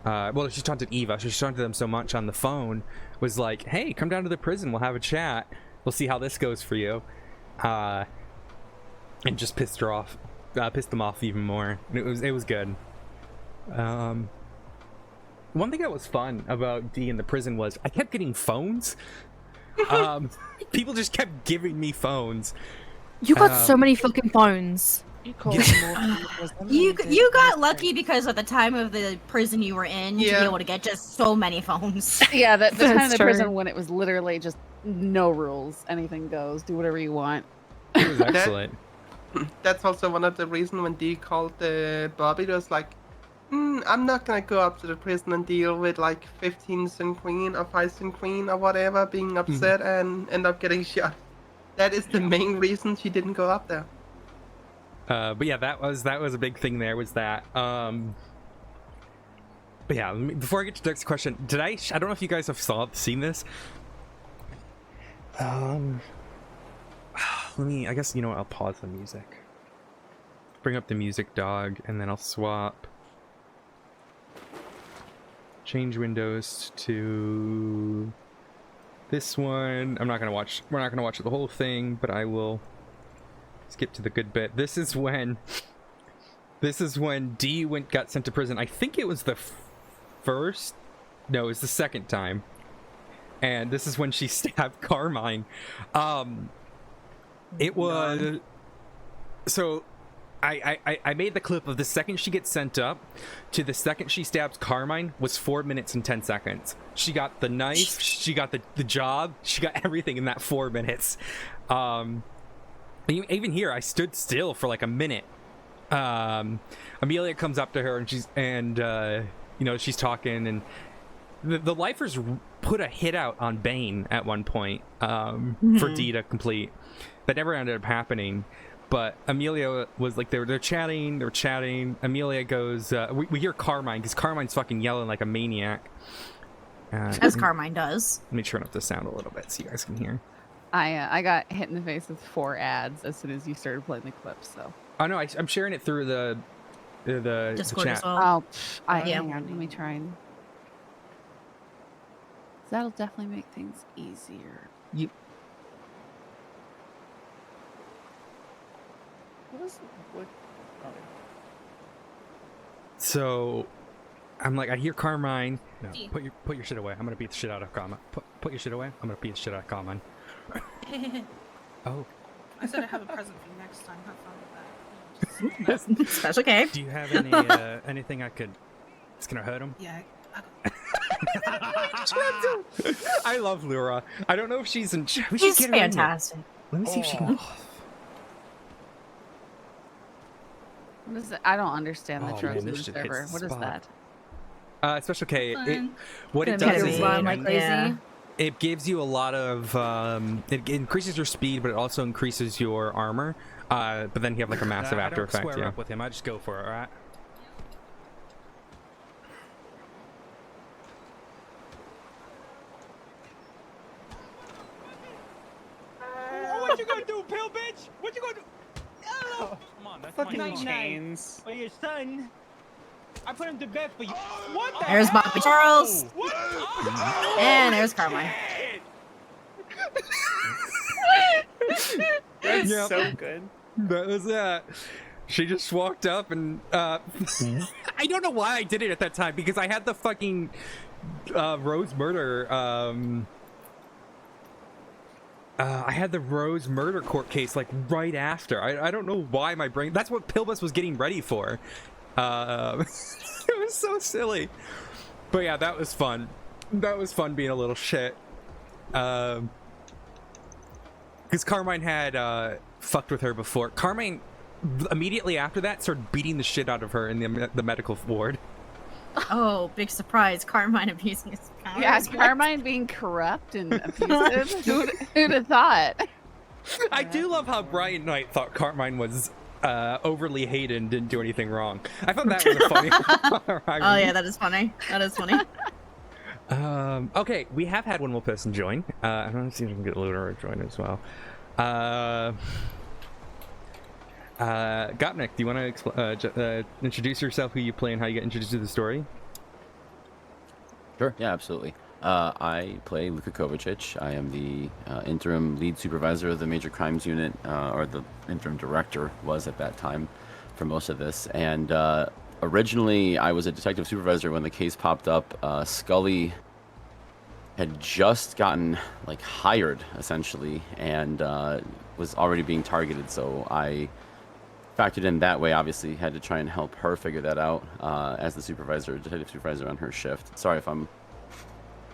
Well, she taunted Eva. She taunted them so much on the phone. Was like, hey, come down to the prison. We'll have a chat. We'll see how this goes for you. And just pissed her off. Pissed them off even more. And it was good. One thing that was fun about D in the prison was I kept getting phones. People just kept giving me phones. You got so many fucking phones. You got lucky because at the time of the prison you were in to be able to get just so many phones. Yeah, the time of the true. prison when it was literally just no rules, anything goes, do whatever you want. It was excellent. That's also one of the reasons when Dee called Bobby, it was like, I'm not gonna go up to the prison and deal with like 15 Sun Queen or 5 Sun Queen or whatever being upset and end up getting shot. That is the main reason she didn't go up there. But yeah, that was a big thing there, was that. But yeah, before I get to the next question, I don't know if you guys have seen this. I guess, you know what, I'll pause the music. Bring up the music, dog, and then I'll swap. Change windows to this one. We're not gonna watch the whole thing, but I will skip to the good bit. This is when D got sent to prison. I think it was the first, no, it was the second time. And this is when she stabbed Carmine. It was so I made the clip of the second she gets sent up to the second she stabs Carmine was 4 minutes and 10 seconds. She got the knife, she got the job, she got everything in that 4 minutes. Even here, I stood still for like a minute. Amelia comes up to her and she's talking, and the lifers put a hit out on Bane at one point for D to complete. That never ended up happening. But Amelia was like, they're chatting. Amelia goes, we hear Carmine, because Carmine's fucking yelling like a maniac. As Carmine does. Let me turn up the sound a little bit so you guys can hear. I got hit in the face with 4 ads as soon as you started playing the clip, so. Oh no, I'm sharing it through the Discord chat. as well. Hang on, let me try and. That'll definitely make things easier. So, I'm like, I hear Carmine. No, put your shit away. I'm gonna beat the shit out of Carmine. Put your shit away. I'm gonna beat the shit out of Carmine. Oh. I said I have a present for you next time. Have fun with that. That's okay. Do you have any anything I could? It's gonna hurt him. Yeah. I love Lura. I don't know if she's in. She's fantastic. Let me see if she can. What is it? I don't understand the Oh, tropes man, of this the shit hits server. the What is spot. that? Special K. Fun. What it Gonna does make is her run like crazy. Yeah. it gives you a lot of. It increases your speed, but it also increases your armor. But then you have like a massive after I don't effect. square Yeah. up with him. I just go for it. All right. What you gonna do, pill bitch? What you gonna do? Oh, Come on, that's Fucking my fault. chains. for your son. I put him to bed for you. What the There's hell? Bobby Charles. What? And there's Carmine. That's Yep. so good. That was that. She just walked up and I don't know why I did it at that time because I had the fucking Rose murder I had the Rose murder court case like right after. I don't know why my brain. That's what Pilbus was getting ready for. It was so silly. But yeah, that was fun. That was fun being a little shit. Because Carmine had fucked with her before. Carmine immediately after that started beating the shit out of her in the medical ward. Oh, big surprise. Carmine abusing his powers. Yeah, Carmine being corrupt and abusive. Who'd have thought? I do love how Brian Knight thought Carmine was overly hated and didn't do anything wrong. I thought that was a funny. Oh yeah, that is funny. That is funny. Okay, we have had one more person join. I don't know if we can get Lunar to join as well. Gopnik, do you want to introduce yourself, who you play, and how you get introduced to the story? Sure, yeah, absolutely. I play Luka Kovacic. I am the interim lead supervisor of the Major Crimes Unit, or the interim director was at that time for most of this. And originally, I was a detective supervisor when the case popped up. Scully had just gotten like hired, essentially, and was already being targeted. So I factored in that way. Obviously, had to try and help her figure that out as the supervisor, detective supervisor on her shift. Sorry if I'm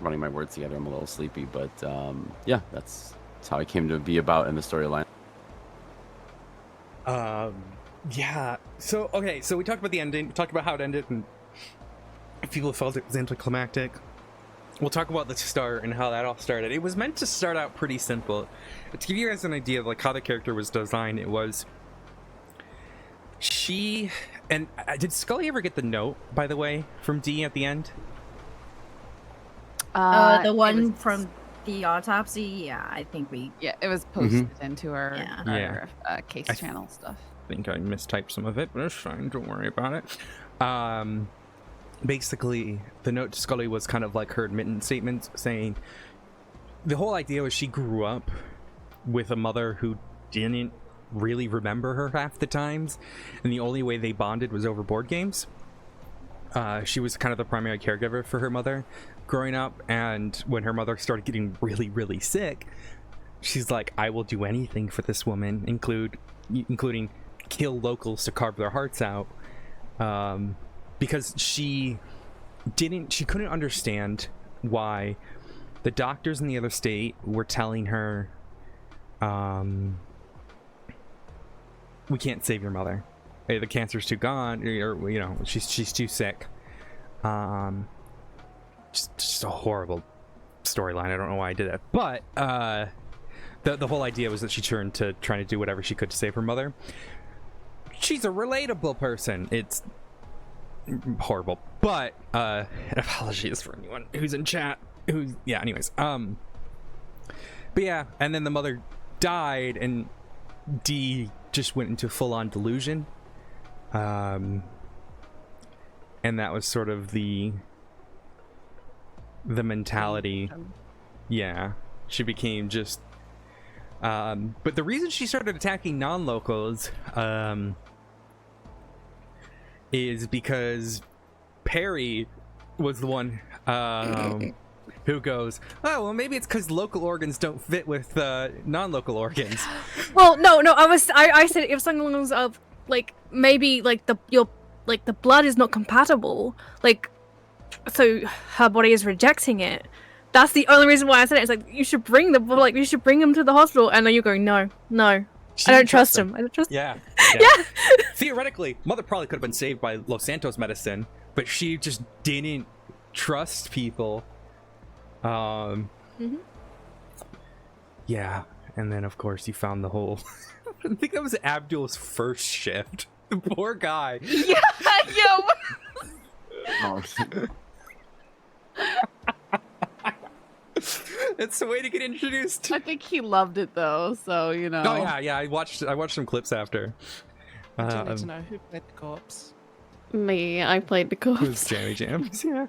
running my words together. I'm a little sleepy, but yeah, that's how I came to be about in the storyline. Yeah. So okay, so we talked about the ending. We talked about how it ended, and people felt it was anticlimactic. We'll talk about the start and how that all started. It was meant to start out pretty simple. To give you guys an idea of like how the character was designed, it was she and did Scully ever get the note, by the way, from D at the end? The one from the autopsy. Yeah, I think we. Yeah, it was posted into our, Yeah. our case channel stuff. I think I mistyped some of it, but it's fine. Don't worry about it. Basically, the note to Scully was kind of like her admittance statement, saying the whole idea was she grew up with a mother who didn't really remember her half the times, and the only way they bonded was over board games. She was kind of the primary caregiver for her mother growing up, and when her mother started getting really, really sick, she's like, I will do anything for this woman, including kill locals to carve their hearts out, because she couldn't understand why the doctors in the other state were telling her, we can't save your mother. Hey, the cancer's too gone, or you know, she's too sick. Just a horrible storyline. I don't know why I did that, but the whole idea was that she turned to trying to do whatever she could to save her mother. She's a relatable person. It's horrible, but apologies for anyone who's in chat. Anyways, but yeah, and then the mother died, and D just went into full-on delusion. And that was sort of the mentality. Yeah, she became just but the reason she started attacking non-locals is because Perry was the one who goes, oh well, maybe it's because local organs don't fit with non-local organs. Well, no, I said it was something along the lines of like maybe like the blood is not compatible, like so her body is rejecting it. That's the only reason why I said it. It's like you should bring them to the hospital, and then you're going, no, I don't trust him. I don't trust. Yeah. Theoretically, mother probably could have been saved by Los Santos medicine, but she just didn't trust people. Yeah, and then of course you found the whole. I think that was Abdul's first shift. The poor guy. Yeah. It's the way to get introduced. I think he loved it though, so you know. Oh yeah. I watched some clips after. I do need to know who played the corpse. Me, I played the It was corpse. Jammy Jams. Yeah.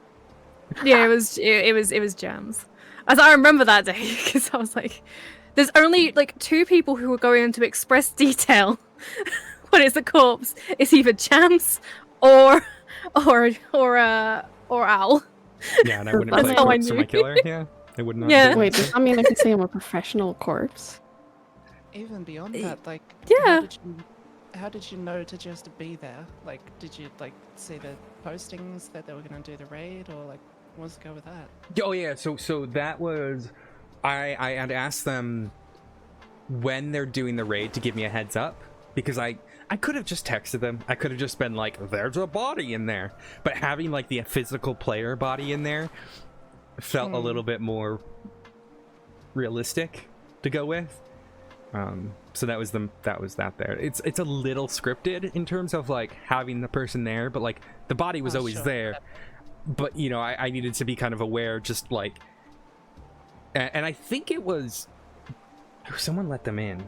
Yeah, it was Jams. As I remember that day, because I was like, there's only like 2 people who are going into express detail when it's a corpse. It's either Chance or Al. Yeah, and I wouldn't That's play how I corpse for my killer. Yeah, I would not. Yeah. do Wait, that. does that mean I can say I'm a professional corpse? Even beyond that, like, Yeah. how did you know to just be there? Like, did you like see the postings that they were gonna do the raid, or like, what's the go with that? Oh yeah, so that was, I had asked them when they're doing the raid to give me a heads up, because I could have just texted them. I could have just been like, there's a body in there. But having like the physical player body in there felt a little bit more realistic to go with. So that was that there. It's a little scripted in terms of like having the person there, but like the body was always sure. there. But you know, I needed to be kind of aware, just like, and I think it was someone let them in.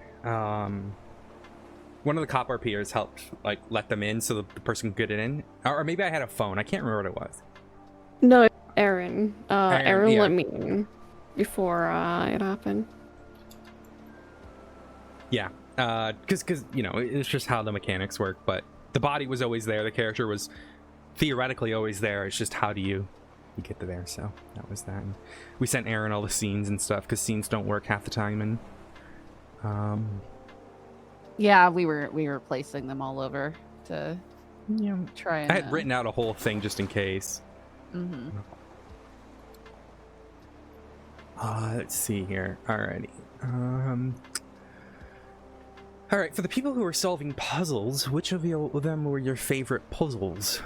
One of the cop RPers helped like let them in so the person could get in, or maybe I had a phone. I can't remember what it was. No, Aaron. Aaron yeah. let me in before it happened. Yeah, because you know, it's just how the mechanics work. But the body was always there. The character was theoretically always there. It's just how do you get to there. So that was that. And we sent Aaron all the scenes and stuff because scenes don't work half the time. And Yeah, we were placing them all over to try and. I had written out a whole thing just in case. Mm-hmm. Let's see here. Alrighty. All right. For the people who are solving puzzles, which of them were your favorite puzzles?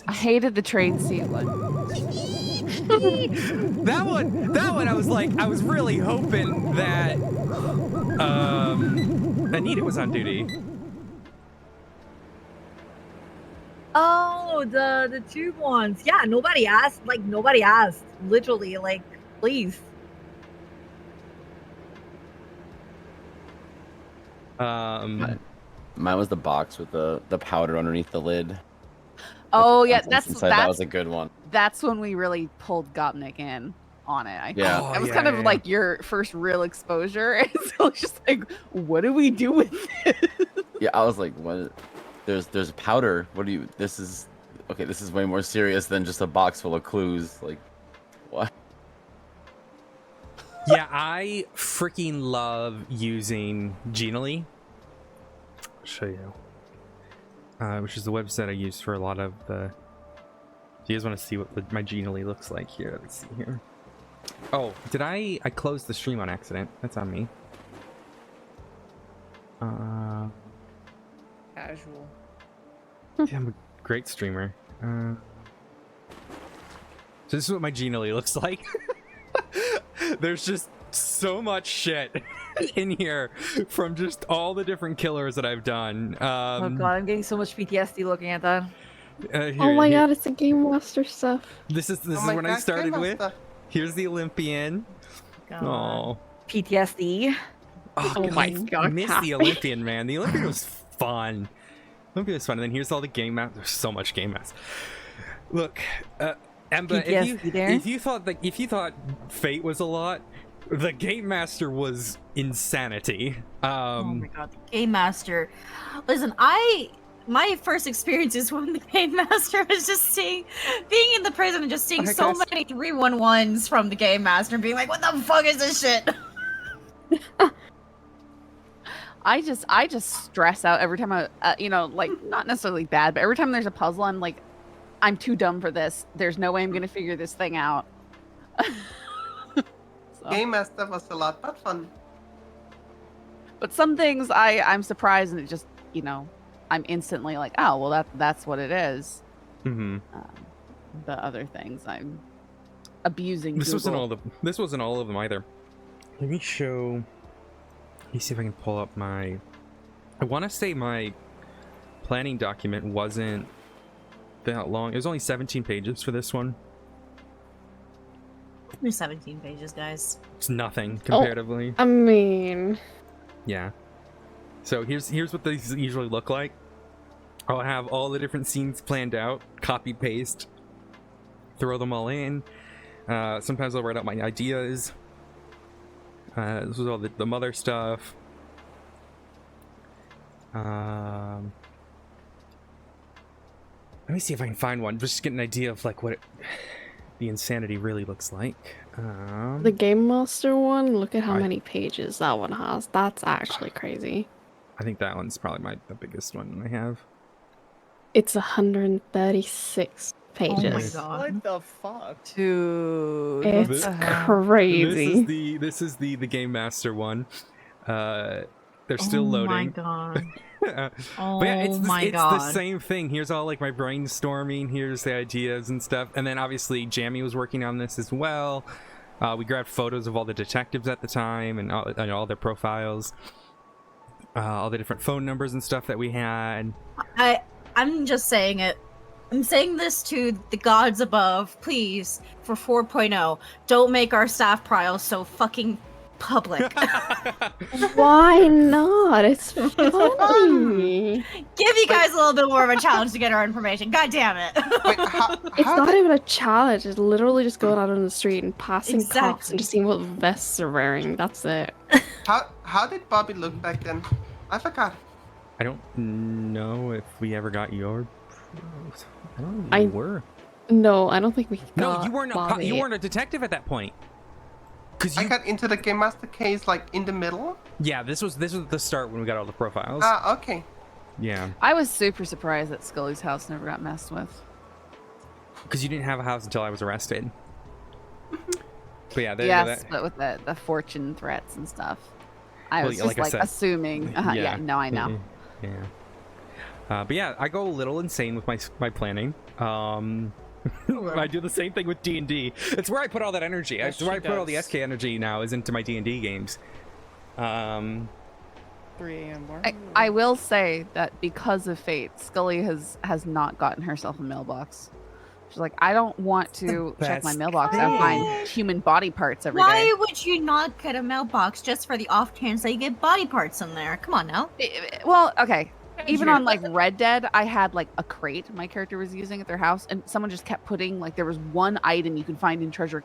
I hated the train scene one. That one, I was like, I was really hoping that Anita was on duty. Oh, the tube ones. Yeah, nobody asked. Like, nobody asked. Literally, like, please. Mine was the box with the powder underneath the lid. Oh yeah, Contents inside. That was a good one. That's when we really pulled Gopnik in on it. I think. Yeah. It was Oh, kind yeah, of yeah. like your first real exposure, and so it's just like, what do we do with this? Yeah, I was like, what? There's powder. What do you? This is okay. This is way more serious than just a box full of clues. Like, what? Yeah, I freaking love using Genially. I'll show you. Which is the website I use for a lot of the... Do you guys want to see what my Genially looks like here? Let's see here. Oh, did I closed the stream on accident. That's on me. Casual. Yeah, I'm a great streamer. So this is what my Genially looks like. There's just so much shit in here from just all the different killers that I've done. Oh god, I'm getting so much PTSD looking at that. Oh my god, it's the Game Master stuff. This is my when I God, started Game with. Master. Here's the Olympian. God. Oh, PTSD. Oh my god, I miss the Olympian, man. The Olympian was fun. Olympian was fun. And then here's all the game maps. There's so much game maps. Look, Emba, if you thought Fate was a lot, the Game Master was insanity. Oh my god, the Game Master. Listen, my first experiences with the Game Master was just being in the prison and just seeing Okay, so guys. many 311s from the Game Master and being like, what the fuck is this shit? I just stress out every time I, like not necessarily bad, but every time there's a puzzle, I'm like, I'm too dumb for this. There's no way I'm gonna figure this thing out. So. Game Master was a lot, but fun. But some things I'm surprised, and it just, I'm instantly like, oh well, that's what it is. Mm-hmm. The other things I'm abusing. This wasn't Google. this wasn't all of them either. Let me show. Let me see if I can pull up my. I want to say my planning document wasn't that long. It was only 17 pages for this one. There's 17 pages, guys. It's nothing comparatively. I mean, Yeah. So here's what these usually look like. I'll have all the different scenes planned out, copy paste, throw them all in. Sometimes I'll write out my ideas. This was all the mother stuff. Let me see if I can find one. Just get an idea of like what the insanity really looks like. The Game Master one, look at how many pages that one has. That's actually crazy. I think that one's probably the biggest one I have. It's 136 pages. Oh my god. What the fuck? Dude. It's crazy. This is the Game Master one. They're still loading. Oh my god. But yeah, it's the same thing. Here's all like my brainstorming. Here's the ideas and stuff. And then obviously Jamie was working on this as well. We grabbed photos of all the detectives at the time and all their profiles, all the different phone numbers and stuff that we had. I'm just saying it. I'm saying this to the gods above, please, for 4.0. Don't make our staff trials so fucking public. Why not? It's funny. Give you guys a little bit more of a challenge to get our information. God damn it. It's not even a challenge. It's literally just going out on the street and passing cops and just seeing what vests are wearing. That's it. How did Bobby look back then? I forgot. I don't know if we ever got your pros. I don't know if you were. No, I don't think we got No, you weren't. Bobby. You weren't a detective at that point. I got into the Game Master case like in the middle. Yeah, this was the start when we got all the profiles. Ah, okay. Yeah. I was super surprised that Scully's house never got messed with. Because you didn't have a house until I was arrested. But yeah, yes, but with the fortune threats and stuff, I was just like assuming. Yeah, no, I know. Yeah. But yeah, I go a little insane with my planning. I do the same thing with D&D. It's where I put all that energy. Yes, It's where I put all does. the SK energy now is into my D&D games. 3 a.m. I will say that because of fate, Scully has not gotten herself a mailbox. She's like, I don't want to check my mailbox and find human body parts every day. Why would you not get a mailbox just for the off chance that you get body parts in there? Come on now. Well, okay. Even on like Red Dead, I had like a crate my character was using at their house, and someone just kept putting like there was one item you could find in treasure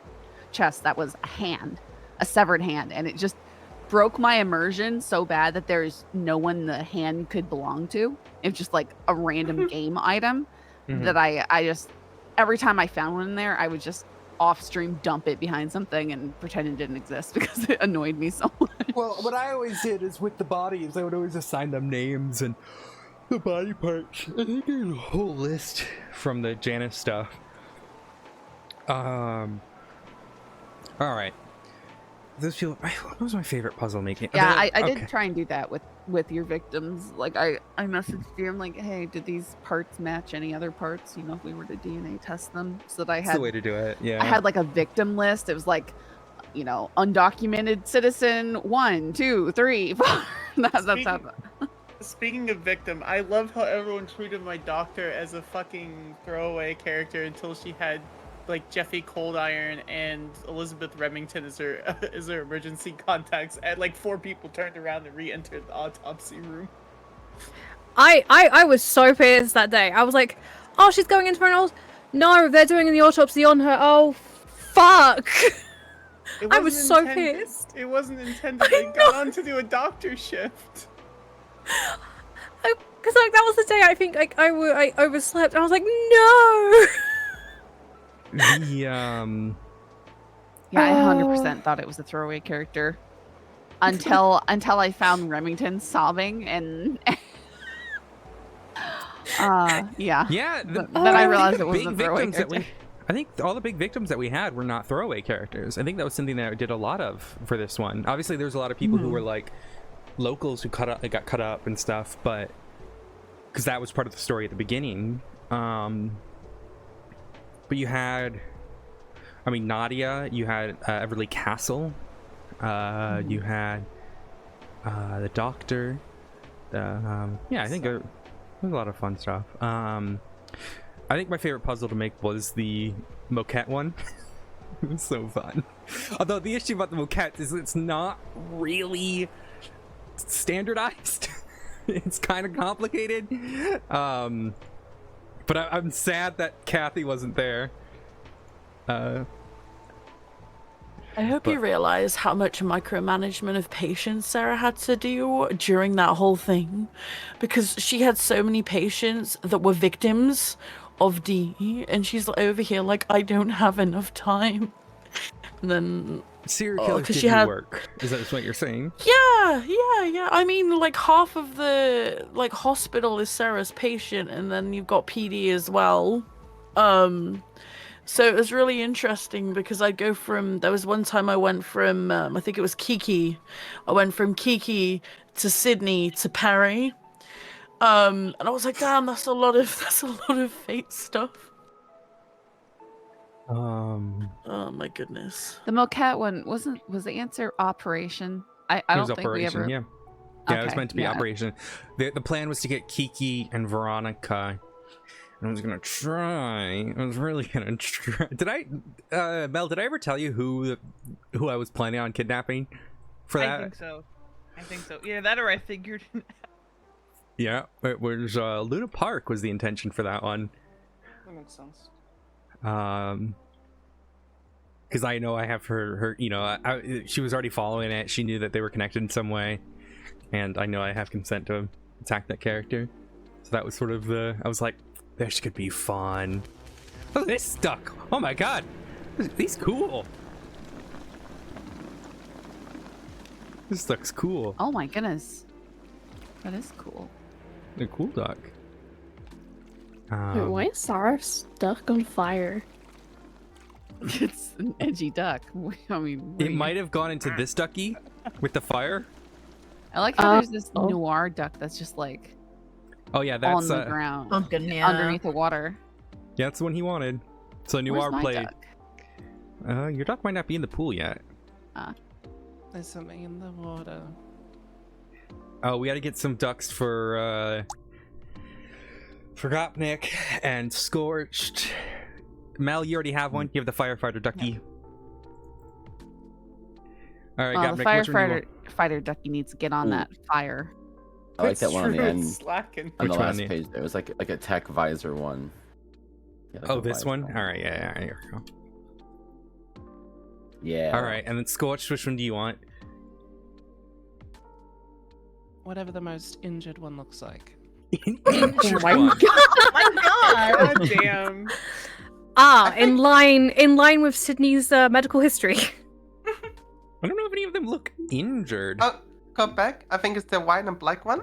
chest that was a severed hand, and it just broke my immersion so bad that there's no one the hand could belong to. It's just like a random game item that I just every time I found one in there, I would just off stream dump it behind something and pretend it didn't exist because it annoyed me so much. Well, what I always did is with the bodies, I would always assign them names and the body parts. I think there's a whole list from the Janice stuff. All right. What was my favorite puzzle making? Yeah, I did try and do that with your victims. Like I messaged you. I'm like, hey, did these parts match any other parts? You know, if we were to DNA test them, so that I That's had the way to do it. Yeah. I had like a victim list. It was like, you know, undocumented citizen 1, 2, 3, 4. That's how. Speaking of victim, I love how everyone treated my doctor as a fucking throwaway character until she had like Jeffy Coldiron and Elizabeth Remington as her emergency contacts, and like 4 people turned around and re-entered the autopsy room. I was so pissed that day. I was like, oh, she's going into an no, they're doing the autopsy on her. Oh, fuck. I was so pissed. It wasn't intended. They got on to do a doctor shift. Because like that was the day I think like I overslept. And I was like, no. Yeah, I 100% thought it was a throwaway character until I found Remington sobbing and Yeah. Then I realized it was a throwaway character. I think all the big victims that we had were not throwaway characters. I think that was something that I did a lot of for this one. Obviously, there's a lot of people who were like locals who got cut up and stuff, but because that was part of the story at the beginning. But you had, Nadia. You had Everly Castle. You had the doctor. I think there was a lot of fun stuff. I think my favorite puzzle to make was the moquette one. It was so fun. Although the issue about the moquette is it's not really standardized. It's kind of complicated. But I'm sad that Kathy wasn't there. I hope But- you realize how much micromanagement of patients Sarah had to do during that whole thing, because she had so many patients that were victims of D, and she's over here like, I don't have enough time. And then Serial killers 'cause give she you had- work. Is that what you're saying? Yeah. I mean, like half of the hospital is Sarah's patient, and then you've got PD as well. So it was really interesting because there was one time I went from, I think it was Kiki. I went from Kiki to Sydney to Perry. And I was like, damn, that's a lot of fate stuff. Oh my goodness. The Moquette one was the answer operation? I It was don't think we Operation, ever. yeah. Yeah, it was Okay, meant to be yeah. Operation. The plan was to get Kiki and Veronica. And I was gonna try. I was really gonna try. Did I, Mel? Did I ever tell you who I was planning on kidnapping for that? I think so. Either that or I figured. Yeah, it was Luna Park was the intention for that one. That makes sense. Because I know I have her, you know, she was already following it. She knew that they were connected in some way, and I know I have consent to attack that character. So that was sort of I was like, this could be fun. Oh, this stuck. Oh my god, these cool. This looks cool. Oh my goodness, that is cool. A cool duck. Wait, why is Sarah stuck on fire? It's an edgy duck. I mean, It might have gone into this ducky with the fire. I like how there's this noir duck that's just like Oh yeah, on that's the ground, Pumpkin, yeah. underneath the water. yeah, that's the one he wanted. So Where's Noir my played. duck? Your duck might not be in the pool yet. There's something in the water. Oh, we got to get some ducks for Gopnik and Scorched. Mel, you already have one. You have the firefighter ducky. All right, The Gopnik, which one do you fighter ducky needs to get on that fire. I like that one on the end. Slacking. On the Which one? last page, there was like a tech visor one. Yeah, like Oh, a this visor one? All right, yeah, here we go. Yeah. All right, and then Scorched, which one do you want? Whatever the most injured one looks like. Injured my one. Oh my god! God damn. In line with Sydney's medical history. I don't know if any of them look injured. Oh, go back. I think it's the white and black one.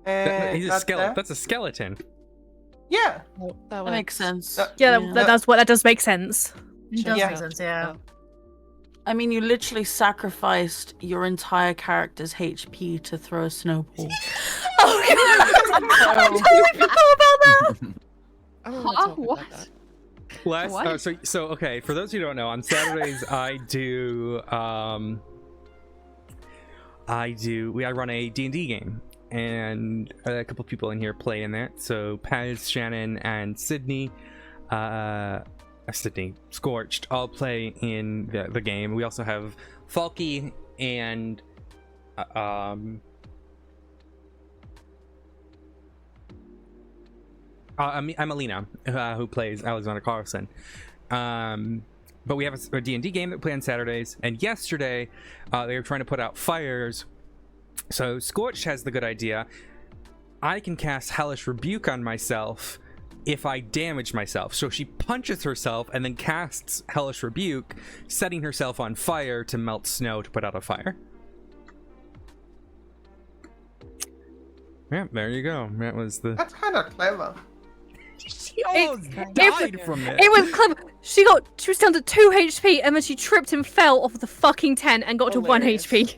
He's a skeleton. That's a skeleton. Yeah. That makes sense. That does make sense. It does Yeah. make sense, yeah. I mean, you literally sacrificed your entire character's HP to throw a snowball. Oh god! I totally forgot about that. I don't want to talk What? about that. Last, What? so okay. For those who don't know, on Saturdays I run a D&D game, and a couple people in here play in that. So Paz, Shannon, and Sydney, Scorched, all play in the game. We also have Falky and I'm Alina, who plays Alexander Carlson. But we have a D&D game that we play on Saturdays, and yesterday they were trying to put out fires. So Scorched has the good idea. I can cast Hellish Rebuke on myself if I damage myself. So she punches herself and then casts Hellish Rebuke, setting herself on fire to melt snow to put out a fire. Yeah, there you go. That was the... That's kind of clever. She almost died from it. It was clever. She was down to 2 HP and then she tripped and fell off the fucking tent and got Hilarious. to 1 HP.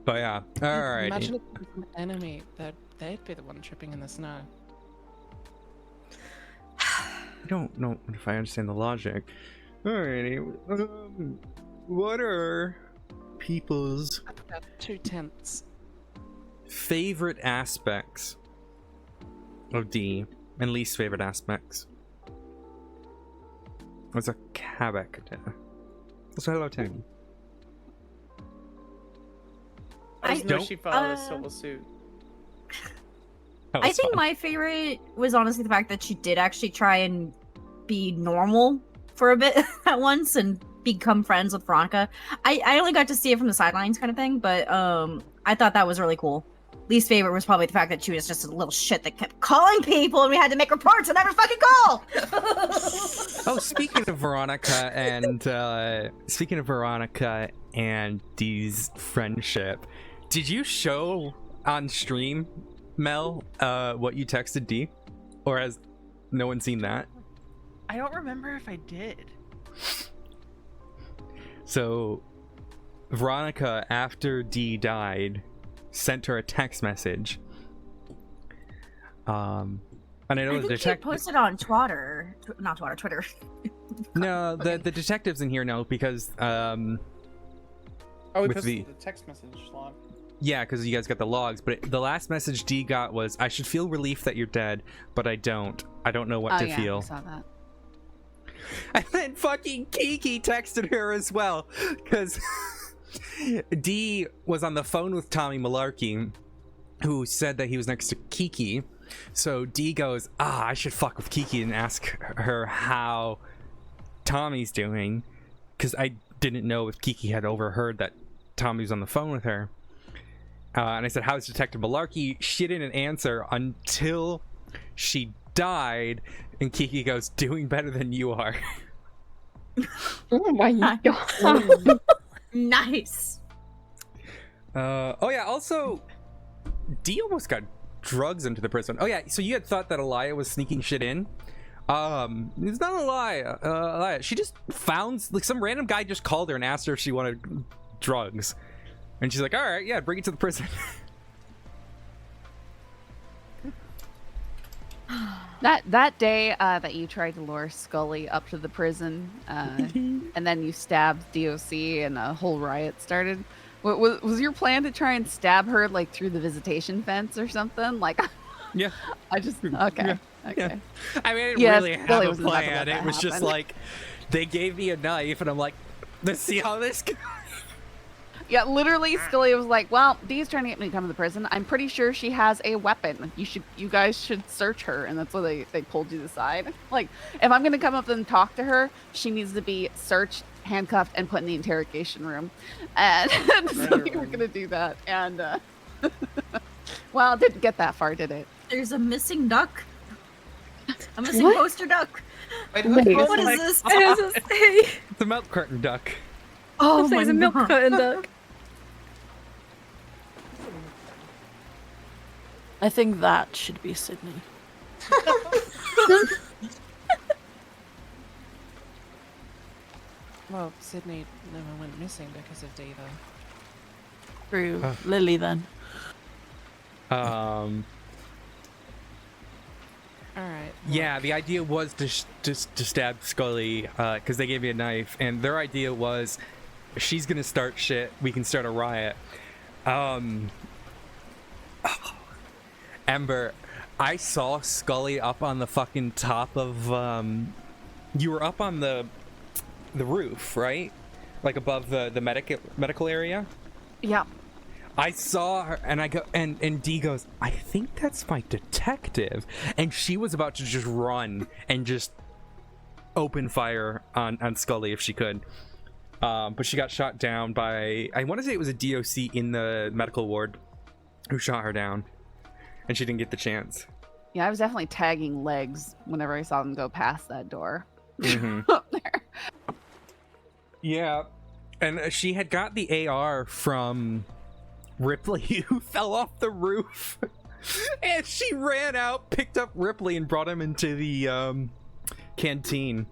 But yeah, alright. Imagine if it was an enemy that they'd be the one tripping in the snow. I don't know if I understand the logic. Alrighty. What are people's I've got 2 tents. favorite aspects of D and least favorite aspects? What's a character? So hello, Tony. I just know don't- she follows Civil Suit. That I was think fun. my favorite was honestly the fact that she did actually try and be normal for a bit at once and become friends with Veronica. I only got to see it from the sidelines kind of thing, but I thought that was really cool. Least favorite was probably the fact that she was just a little shit that kept calling people and we had to make reports on every fucking call. Oh, speaking of Veronica and Dee's friendship, did you show on stream, Mel, what you texted Dee? Or has no one seen that? I don't remember if I did. So, Veronica, after Dee died, sent her a text message. And I know I the think she detective. posted on Twitter. No, the detective's in here now because Oh, we with posted the text message log. yeah, because you guys got the logs. But the last message Dee got was, "I should feel relief that you're dead, but I don't. I don't know what to feel." I saw that. And then fucking Kiki texted her as well, because Dee was on the phone with Tommy Malarkey, who said that he was next to Kiki. So Dee goes, I should fuck with Kiki and ask her how Tommy's doing, because I didn't know if Kiki had overheard that Tommy was on the phone with her. And I said, how's Detective Malarkey? She didn't answer until she died, and Kiki goes, doing better than you are. Oh my god. Nice. Oh yeah, also, Dee almost got drugs into the prison. Oh yeah, so you had thought that Aliyah was sneaking shit in? It's not Aliyah. Aliyah, she just found, like, some random guy just called her and asked her if she wanted drugs. And she's like, alright, yeah, bring it to the prison. That day that you tried to lure Scully up to the prison, and then you stabbed DOC and a whole riot started. Was your plan to try and stab her like through the visitation fence or something? Like, yeah. I just okay. Yeah. Okay. Yeah. I mean, I didn't Yes, really have Scully a wasn't about to let plan. that It was just happen. like, they gave me a knife, and I'm like, let's see how this goes. Yeah, literally, Scully was like, "Well, Dee's trying to get me to come to the prison. I'm pretty sure she has a weapon. You guys should search her." And that's what they pulled you aside. Like, if I'm gonna come up and talk to her, she needs to be searched, handcuffed, and put in the interrogation room. And so we were gonna do that. And well, it didn't get that far, did it? There's a missing duck. A missing What? poster duck. Wait, What is this? It's a milk carton duck. Oh my It's a milk God. carton duck. I think that should be Sydney. Well, Sydney never went missing because of Dee, though. Through Lily, then. Alright. Yeah, the idea was to stab Scully, because they gave me a knife, and their idea was, she's gonna start shit, we can start a riot. Ember, I saw Scully up on the fucking top of, you were up on the roof, right? Like above the medical area? Yeah. I saw her, and I go, and Dee goes, I think that's my detective. And she was about to just run and just open fire on Scully if she could. But she got shot down by, I want to say it was a DOC in the medical ward who shot her down. And she didn't get the chance. Yeah, I was definitely tagging legs whenever I saw them go past that door. Mm-hmm. Up there. Yeah. And she had got the AR from Ripley, who fell off the roof. And she ran out, picked up Ripley, and brought him into the canteen,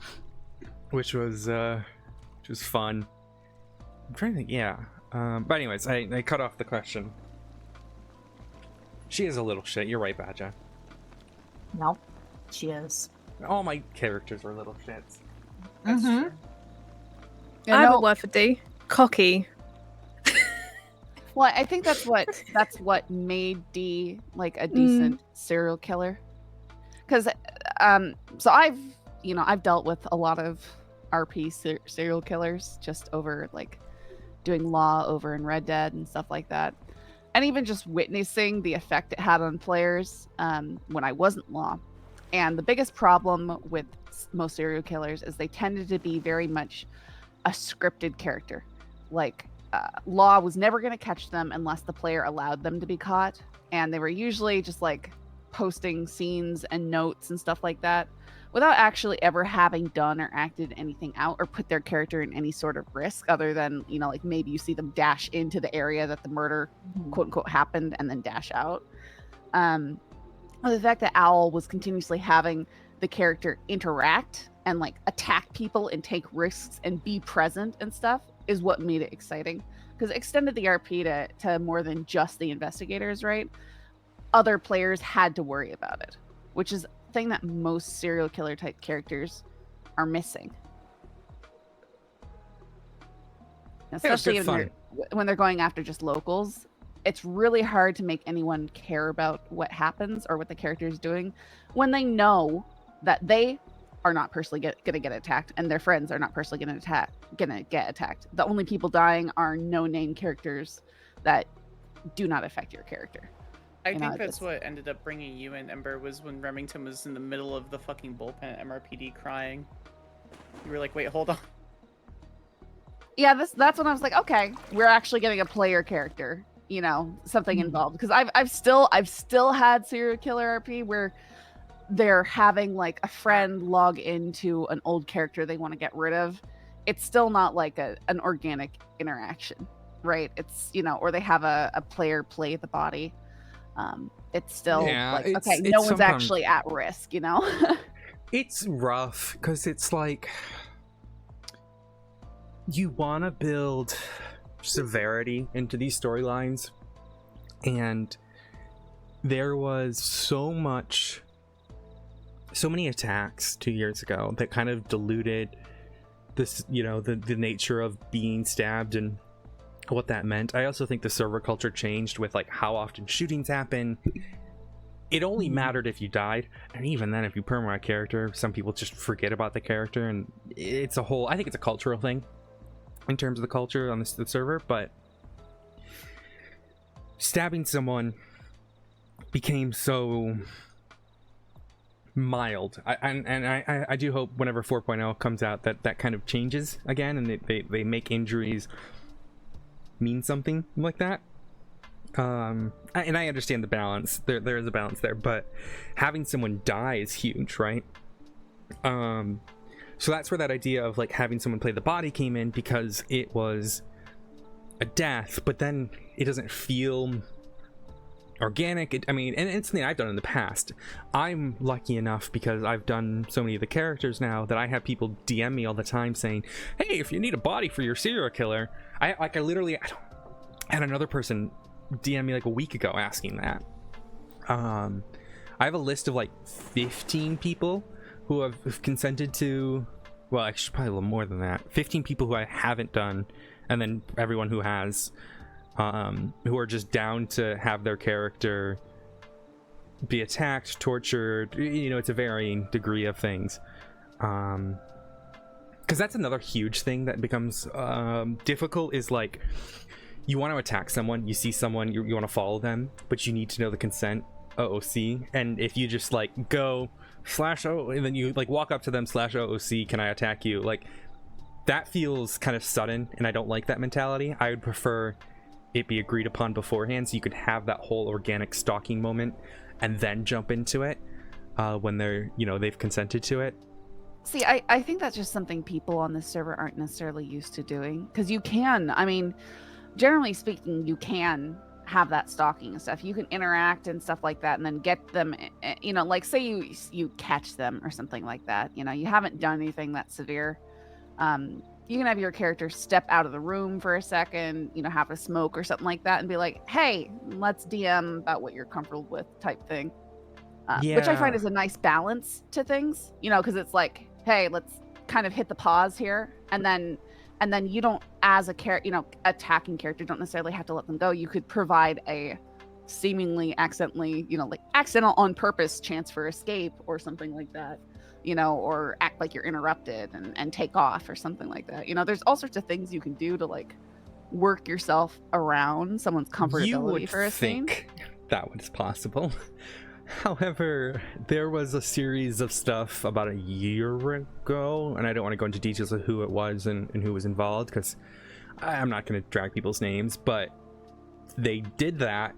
which was fun. I'm trying to think. Yeah. But anyways, I cut off the question. She is a little shit. You're right, Badja. Nope, she is. All my characters were little shits. Mm-hmm. I have a word for D. Cocky. Well, I think that's what made Dee like a decent serial killer. Because, so I've dealt with a lot of RP serial killers just over like doing law over in Red Dead and stuff like that. and even just witnessing the effect it had on players when I wasn't Law. And the biggest problem with most serial killers is they tended to be very much a scripted character. Like, Law was never going to catch them unless the player allowed them to be caught. And they were usually just like posting scenes and notes and stuff like that without actually ever having done or acted anything out or put their character in any sort of risk other than, you know, like maybe you see them dash into the area that the murder quote unquote happened and then dash out. The fact that Owl was continuously having the character interact and like attack people and take risks and be present and stuff is what made it exciting, because it extended the RP to more than just the investigators, right? Other players had to worry about it, which is a thing that most serial killer type characters are missing. Especially when they're going after just locals. It's really hard to make anyone care about what happens or what the character is doing when they know that they are not personally going to get attacked and their friends are not personally going to get attacked. The only people dying are no-name characters that do not affect your character. I think that's what ended up bringing you in, Ember, was when Remington was in the middle of the fucking bullpen at MRPD crying. You were like, wait, hold on. Yeah, that's when I was like, okay, we're actually getting a player character, you know, something involved. Because I've still had serial killer RP where they're having like a friend log into an old character they want to get rid of. It's still not like an organic interaction, right? It's, you know, or they have a player play the body. It's still okay, no one's actually at risk, you know? It's rough because it's like you want to build severity into these storylines, and there was so many attacks 2 years ago that kind of diluted this, you know, the nature of being stabbed and what that meant. I also think the server culture changed with like how often shootings happen. It only mattered if you died, and even then, if you perma a character, some people just forget about the character, and it's I think it's a cultural thing in terms of the culture on the server. But stabbing someone became so mild, I do hope whenever 4.0 comes out that kind of changes again, and they make injuries mean something like that. And I understand the balance. There is a balance there, but having someone die is huge, right? So that's where that idea of like having someone play the body came in, because it was a death, but then it doesn't feel organic. I mean, and it's something I've done in the past. I'm lucky enough because I've done so many of the characters now that I have people DM me all the time saying, hey, if you need a body for your serial killer, I had another person DM me like a week ago asking that. I have a list of like 15 people who have consented to, well, actually probably a little more than that, 15 people who I haven't done, and then everyone who has, who are just down to have their character be attacked, tortured. You know, it's a varying degree of things, because that's another huge thing that becomes difficult, is like, you want to attack someone, you see someone, you want to follow them, but you need to know the consent OOC, and if you just like go /O, and then you like walk up to them /OOC, can I attack you, like that feels kind of sudden, and I don't like that mentality. I would prefer it be agreed upon beforehand, so you could have that whole organic stalking moment and then jump into it when they're, you know, they've consented to it. See, I think that's just something people on this server aren't necessarily used to doing, because you can, I mean, generally speaking, you can have that stalking and stuff. You can interact and stuff like that, and then get them, you know, like say you catch them or something like that. You know, you haven't done anything that severe. You can have your character step out of the room for a second, you know, have a smoke or something like that, and be like, hey, let's DM about what you're comfortable with type thing. Which I find is a nice balance to things, you know, because it's like, hey, let's kind of hit the pause here, and then you don't, as a character, you know, attacking character, don't necessarily have to let them go. You could provide a seemingly accidentally, you know, like accidental on purpose chance for escape or something like that, you know, or act like you're interrupted and take off or something like that. You know, there's all sorts of things you can do to like work yourself around someone's comfortability You would for a scene. think that was possible. However, there was a series of stuff about a year ago, and I don't want to go into details of who it was and who was involved, because I'm not going to drag people's names, but they did that,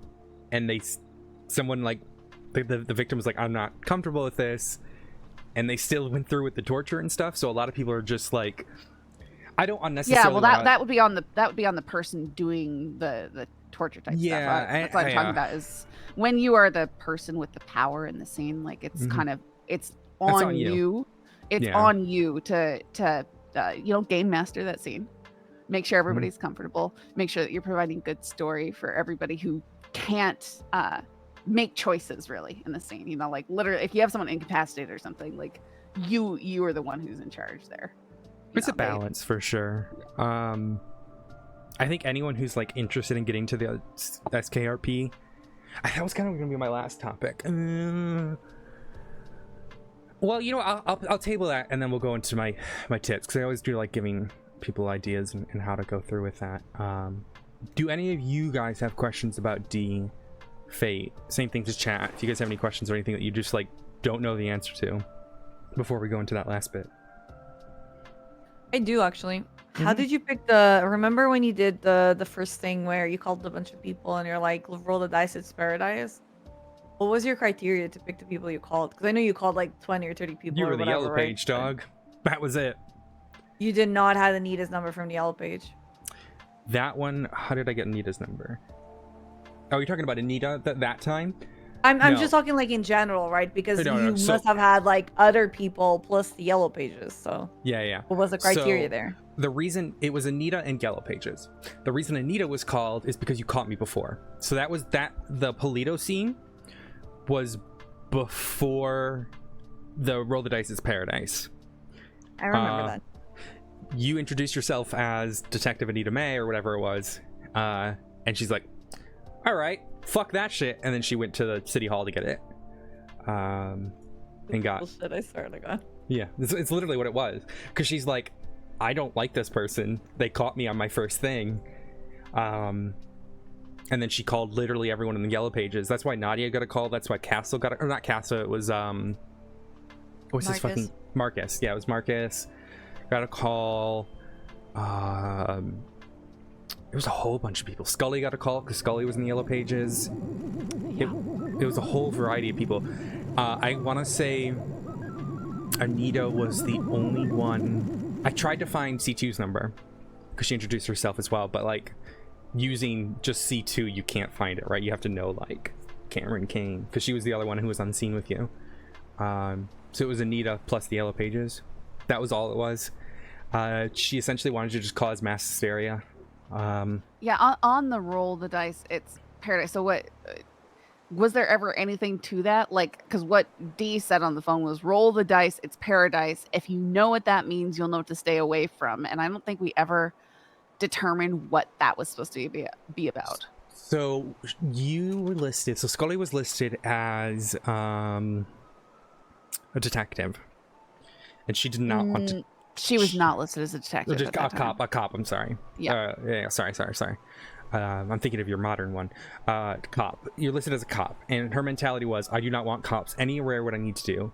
and someone like, the victim was like, I'm not comfortable with this, and they still went through with the torture and stuff, so a lot of people are just like, I don't unnecessarily that would be on the person doing the torture type stuff. That's what I'm talking about, is when you are the person with the power in the scene, like it's kind of, it's on you. It's on you to game master that scene. Make sure everybody's comfortable. Make sure that you're providing good story for everybody who can't make choices really in the scene. You know, like literally, if you have someone incapacitated or something, like you are the one who's in charge there. It's a balance for sure. I think anyone who's like interested in getting to the SKRP, that was kind of going to be my last topic. Well, you know, I'll table that, and then we'll go into my tips, because I always do like giving people ideas and how to go through with that. Do any of you guys have questions about D Fate? Same thing to chat. If you guys have any questions or anything that you just like don't know the answer to, before we go into that last bit. I do actually. How did you pick remember when you did the first thing where you called a bunch of people and you're like, roll the dice, it's paradise? What was your criteria to pick the people you called? Because I know you called like 20 or 30 people. You were or the whatever, yellow right? page, dog. That was it. You did not have Anita's number from the yellow page. That one, how did I get Anita's number? Oh, you're talking about Anita that time? I'm No. just talking like in general, right? Because No, you must have had like other people plus the yellow pages. So Yeah. what was the criteria So, there? The reason it was Anita and Yellow Pages. The reason Anita was called is because you caught me before. So that was the Polito scene was before the Roll the Dice's Paradise. I remember that. You introduced yourself as Detective Anita May or whatever it was, and she's like, all right, fuck that shit, and then she went to the city hall to get it, and got bullshit, I swear to God. Yeah, it's literally what it was, because she's like, I don't like this person, they caught me on my first thing, and then she called literally everyone in the yellow pages. That's why Nadia got a call, that's why Castle got a, or not Castle, it was what's his fucking Marcus. Yeah, it was Marcus. Got a call. There was a whole bunch of people. Scully got a call because Scully was in the yellow pages. It was a whole variety of people. I want to say Anita was the only one. I tried to find C2's number because she introduced herself as well, but like using just C2, you can't find it, right? You have to know like Cameron Kane because she was the other one who was on scene with you. So it was Anita plus the yellow pages. That was all it was. She essentially wanted to just cause mass hysteria. Yeah, on the roll the dice, it's paradise. So what was there ever anything to that? Like, because what Dee said on the phone was roll the dice, it's paradise. If you know what that means, you'll know what to stay away from. And I don't think we ever determined what that was supposed to be about. So you were listed. So Scully was listed as a detective, and she did not want to. She was not listed as a detective. Just at that a cop. I'm sorry. Yeah. Sorry. I'm thinking of your modern one. Cop. You're listed as a cop, and her mentality was, I do not want cops anywhere. What I need to do.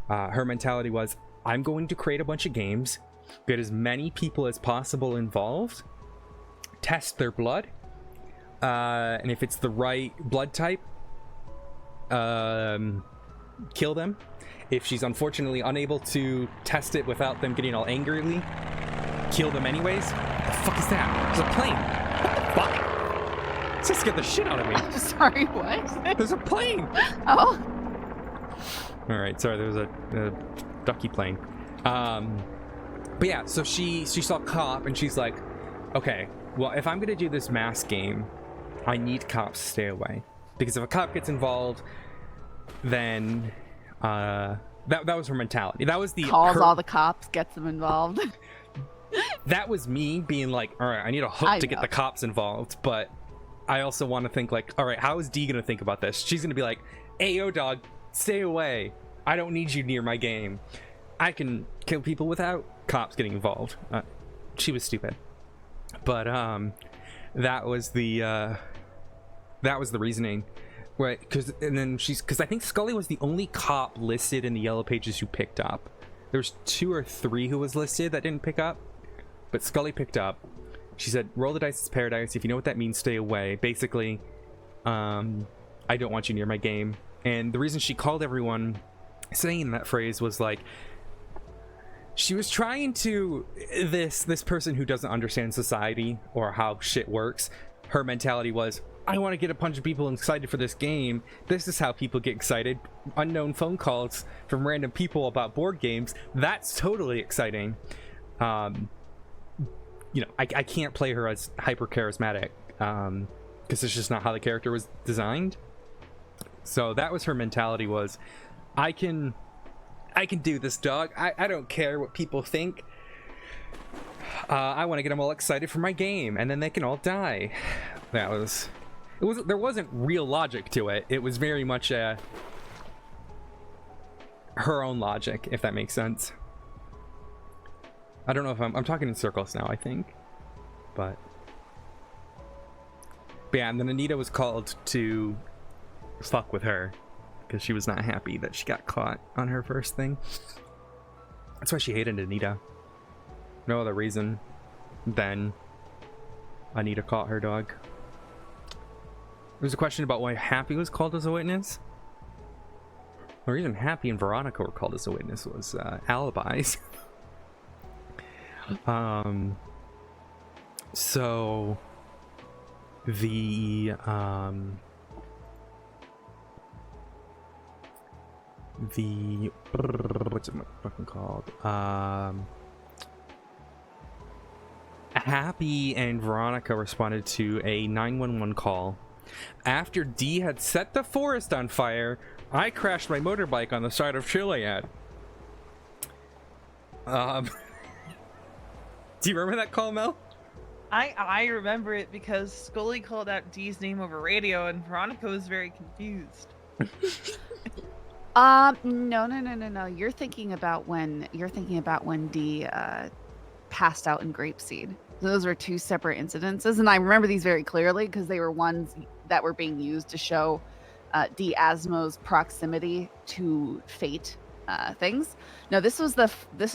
Her mentality was, I'm going to create a bunch of games, get as many people as possible involved, test their blood, and if it's the right blood type, kill them. If she's unfortunately unable to test it without them getting all angrily, kill them anyways. What the fuck is that? There's a plane. What the fuck? This just scared the shit out of me. Sorry, what? There's a plane. Oh. All right, sorry, there was a ducky plane. But yeah, so she saw cop and she's like, okay, well, if I'm gonna do this mass game, I need cops to stay away, because if a cop gets involved, then that was her mentality. That was the calls all the cops, gets them involved. That was me being like, all right, I need a hook to get the cops involved, but I also want to think like, all right, how is Dee gonna think about this? She's gonna be like, hey, yo, dog, stay away. I don't need you near my game. I can kill people without cops getting involved. She was stupid, but that was the reasoning. Right, because I think Scully was the only cop listed in the Yellow Pages who picked up. There's 2 or 3 who was listed that didn't pick up, but Scully picked up. She said, "Roll the dice, it's paradise. If you know what that means, stay away." Basically, I don't want you near my game. And the reason she called everyone saying that phrase was like, she was trying to this person who doesn't understand society or how shit works. Her mentality was, I want to get a bunch of people excited for this game. This is how people get excited. Unknown phone calls from random people about board games. That's totally exciting. You know, I can't play her as hyper charismatic because it's just not how the character was designed. So that was her mentality, was I can do this, dog. I don't care what people think. I want to get them all excited for my game, and then they can all die. There wasn't real logic to it. It was very much her own logic, if that makes sense. I don't know if I'm talking in circles now, I think. But yeah, and then Anita was called to fuck with her because she was not happy that she got caught on her first thing. That's why she hated Anita. No other reason than Anita caught her dog. There's a question about why Happy was called as a witness. The reason Happy and Veronica were called as a witness was alibis. So the what's it fucking called? Happy and Veronica responded to a 911 call. After Dee had set the forest on fire, I crashed my motorbike on the side of Chiliad. Do you remember that call, Mel? I remember it because Scully called out Dee's name over radio, and Veronica was very confused. No. You're thinking about when Dee passed out in Grapeseed. Those were 2 separate incidences, and I remember these very clearly because they were ones that were being used to show Dee Asmo's proximity to fate things. No, this was the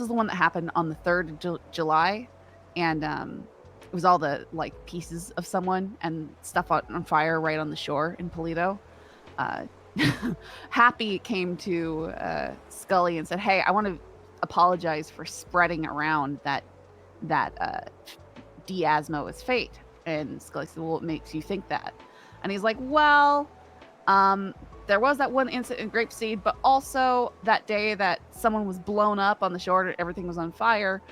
one that happened on the 3rd of July, and it was all the like pieces of someone and stuff on fire right on the shore in Polito. Happy came to Scully and said, "Hey, I want to apologize for spreading around that Dee Asmo is fate." And Scully said, "Well, what makes you think that?" And he's like, "Well, there was that one incident in Grapeseed, but also that day that someone was blown up on the shore and everything was on fire,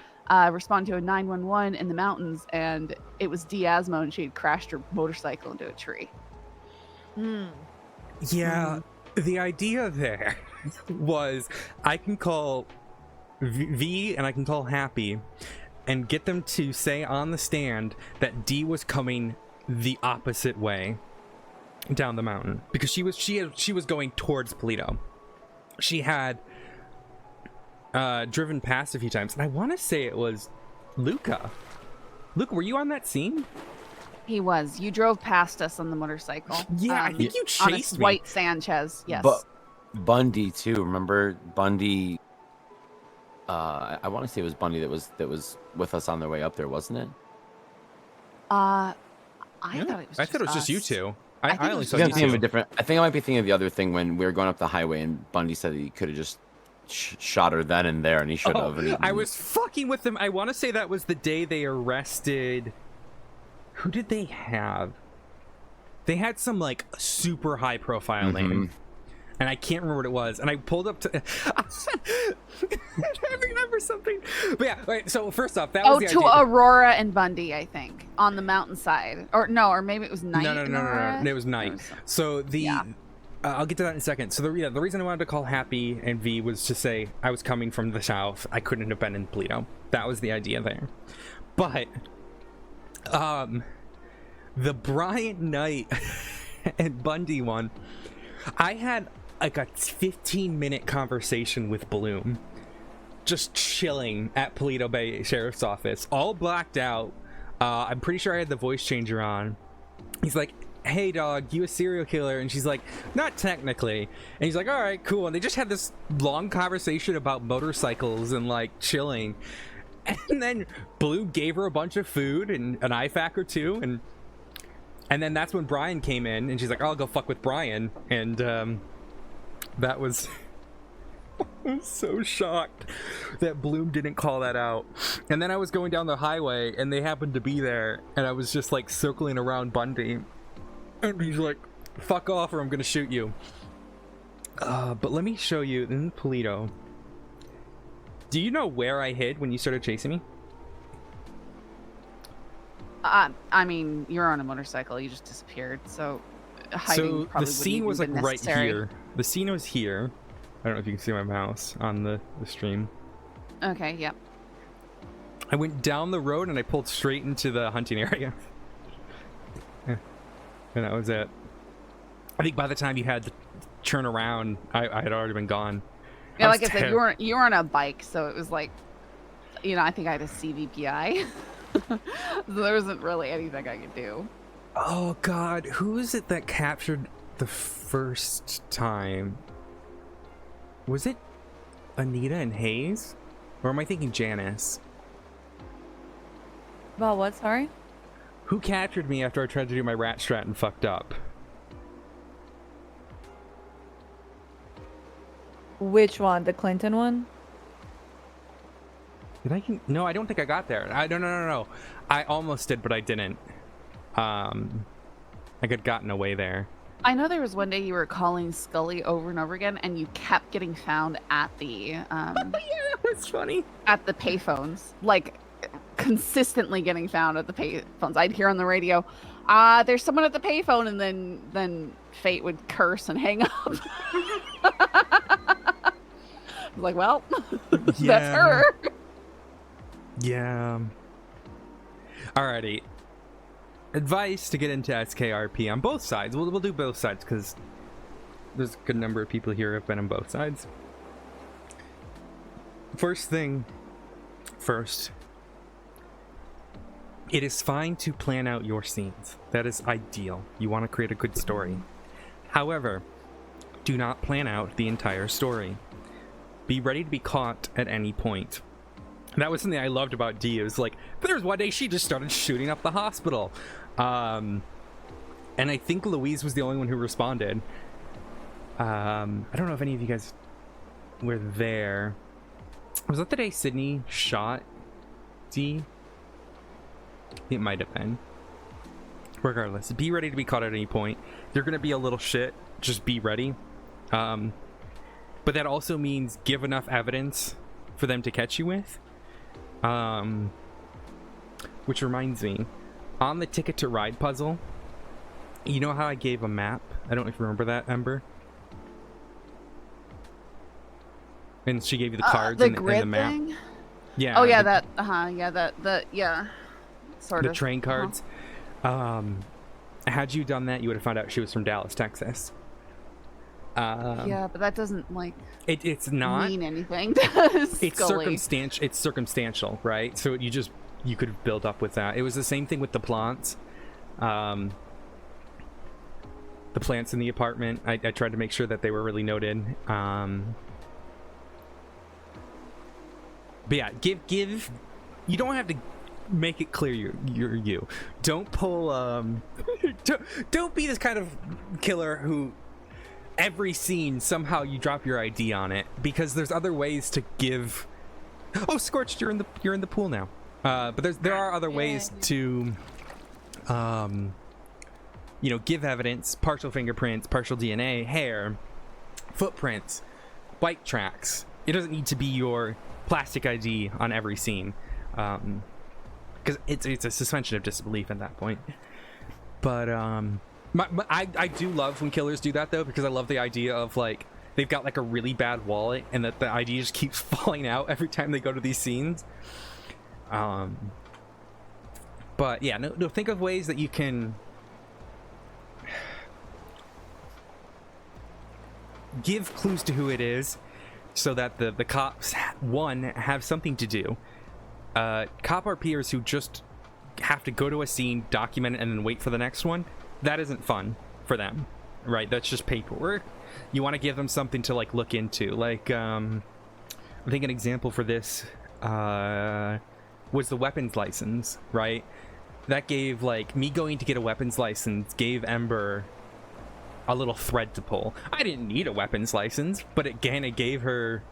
responded to a 911 in the mountains, and it was Dee Asmo, and she had crashed her motorcycle into a tree." Yeah, the idea there was I can call V and I can call Happy and get them to say on the stand that Dee was coming the opposite way down the mountain because she was going towards Polito. She had driven past a few times, and I want to say it was Luca. Luca, were you on that scene? He was. You drove past us on the motorcycle. Yeah, I think you chased on a me. white Sanchez. Yes. But Bundy too. Remember Bundy? I want to say it was Bundy that was with us on their way up there, wasn't it? I thought it was. I thought it was just you two. I only saw you you two. I think I might be thinking of the other thing when we were going up the highway and Bundy said that he could have just shot her then and there, and he should have. I was fucking with them. I want to say that was the day they arrested. Who did they have? They had some like super high profile name, and I can't remember what it was. And I pulled up to. I remember something. But yeah, right. So first off, that was the idea. Aurora and Bundy, I think, on the mountainside, or maybe it was night. No. It was night. So I'll get to that in a second. So the reason I wanted to call Happy and V was to say I was coming from the south. I couldn't have been in Polito. That was the idea there. But the Bryant Knight and Bundy one, I had like a 15-minute conversation with Bloom, just chilling at Polito Bay Sheriff's Office, all blacked out. I'm pretty sure I had the voice changer on. He's like, hey dog, you a serial killer? And she's like, not technically. And he's like, all right, cool. And they just had this long conversation about motorcycles and like chilling. And then Blue gave her a bunch of food and an IFAC or two, and then that's when Brian came in, and she's like, oh, I'll go fuck with Brian. And that was I was so shocked that Bloom didn't call that out. And then I was going down the highway and they happened to be there, and I was just like circling around Bundy, and he's like, fuck off or I'm gonna shoot you. But let me show you in Polito. Do you know where I hid when you started chasing me? I mean, you're on a motorcycle. You just disappeared, so hiding So probably the scene was like wouldn't even been right necessary. here. The scene was here. I don't know if you can see my mouse on the stream. Okay, yep. I went down the road and I pulled straight into the hunting area. Yeah. And that was it. I think by the time you had to turn around, I had already been gone. Yeah, like I said, you were on a bike, so it was like, I think I had a CVPI. So there wasn't really anything I could do. Oh god, who is it that captured the first time? Was it Anita and Hayes? Or am I thinking Janice? About what, sorry? Who captured me after I tried to do my rat strat and fucked up? Which one? The Clinton one? Did I? No, I don't think I got there. No. I almost did, but I didn't. I had gotten away there. I know there was one day you were calling Scully over and over again, and you kept getting found at the yeah, that was funny. At the payphones, like consistently getting found at the payphones. I'd hear on the radio, there's someone at the payphone, and then Fate would curse and hang up. I was like, well, that's her. Yeah. Alrighty. Advice to get into SKRP on both sides. We'll do both sides because there's a good number of people here who have been on both sides. First thing first. It is fine to plan out your scenes. That is ideal. You want to create a good story. However, do not plan out the entire story. Be ready to be caught at any point. That was something I loved about Dee. It was like, but there was one day she just started shooting up the hospital. And I think Louise was the only one who responded. I don't know if any of you guys were there. Was that the day Sydney shot Dee? It might have been. Regardless, be ready to be caught at any point. You're going to be a little shit. Just be ready. But that also means give enough evidence for them to catch you with. Which reminds me, on the Ticket to Ride puzzle, you know how I gave a map? I don't know if you remember that, Ember. And she gave you the cards and the map. Thing? Yeah. Oh yeah, yeah. Sort of. The train cards. Had you done that, you would have found out she was from Dallas, Texas. Yeah, but that doesn't it's not mean anything. It's circumstantial, right? So you could build up with that. It was the same thing with the plants. The plants in the apartment. I tried to make sure that they were really noted. But yeah, give. You don't have to make it clear you're you. Don't pull. Don't be this kind of killer who. Every scene somehow you drop your ID on it, because there's other ways to give. Oh, Scorched, you're in the pool now. But there are other ways to give evidence: partial fingerprints, partial DNA, hair, footprints, bike tracks. It doesn't need to be your plastic ID on every scene, because it's a suspension of disbelief at that point. But I do love when killers do that though, because I love the idea of like they've got like a really bad wallet and that the ID just keeps falling out every time they go to these scenes. But yeah, no, think of ways that you can give clues to who it is, so that the cops have something to do. Cop RPers who just have to go to a scene, document it, and then wait for the next one. That isn't fun for them, right? That's just paperwork. You want to give them something to like look into. Like, I think an example for this was the weapons license, right? That gave, like, me going to get a weapons license gave Ember a little thread to pull. I didn't need a weapons license, but again, it gave her,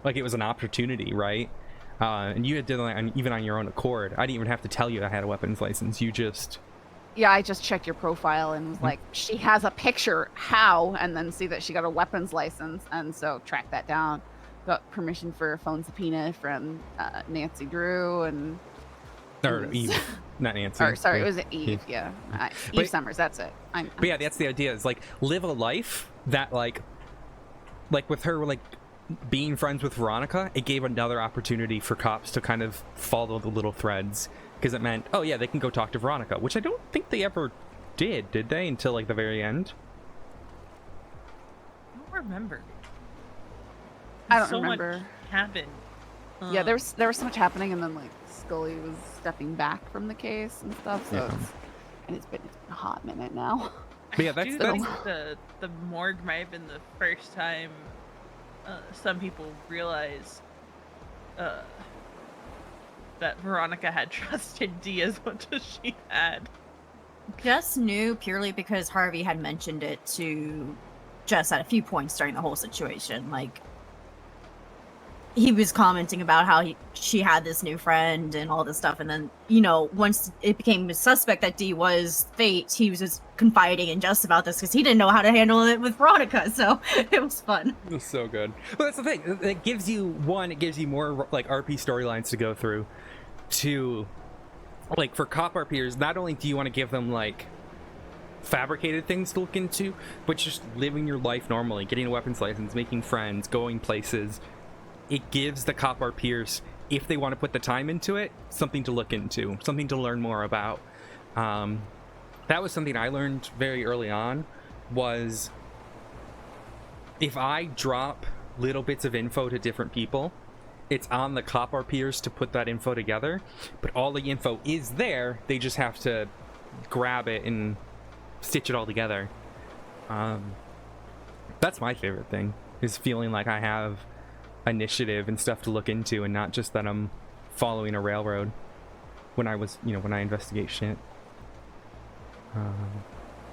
like, it was an opportunity, right? And you did it even on your own accord. I didn't even have to tell you I had a weapons license. You just... Yeah, I just checked your profile and was like, she has a picture, how? And then see that she got a weapons license, and so track that down. Got permission for a phone subpoena from Nancy Drew and... Or Eve, not Nancy. Or, sorry, it was Eve, yeah. Eve Summers, that's it. But yeah, that's the idea, is like, live a life that like with her, like, being friends with Veronica, it gave another opportunity for cops to kind of follow the little threads, because it meant, oh yeah, they can go talk to Veronica, which I don't think they ever did they? Until like the very end? I don't remember. I don't so remember. Much happened. Yeah, there was so much happening, and then like Scully was stepping back from the case and stuff. So it's been a hot minute now. But yeah, I do think the morgue might have been the first time some people realized that Veronica had trusted Dee as much as she had. Jess knew purely because Harvey had mentioned it to Jess at a few points during the whole situation. Like, he was commenting about how she had this new friend and all this stuff, and then, you know, once it became a suspect that Dee was Fate, he was just confiding in Jess about this because he didn't know how to handle it with Veronica, so it was fun. It was so good. Well, that's the thing. It gives you more like RP storylines to go through. To, like, for cop RPers, not only do you want to give them like fabricated things to look into, but just living your life normally, getting a weapons license, making friends, going places. It gives the cop RPers, if they want to put the time into it, something to look into, something to learn more about. That was something I learned very early on, was if I drop little bits of info to different people, it's on the cop RPers to put that info together, but all the info is there, they just have to grab it and stitch it all together. That's my favorite thing, is feeling like I have initiative and stuff to look into, and not just that I'm following a railroad when I investigate shit.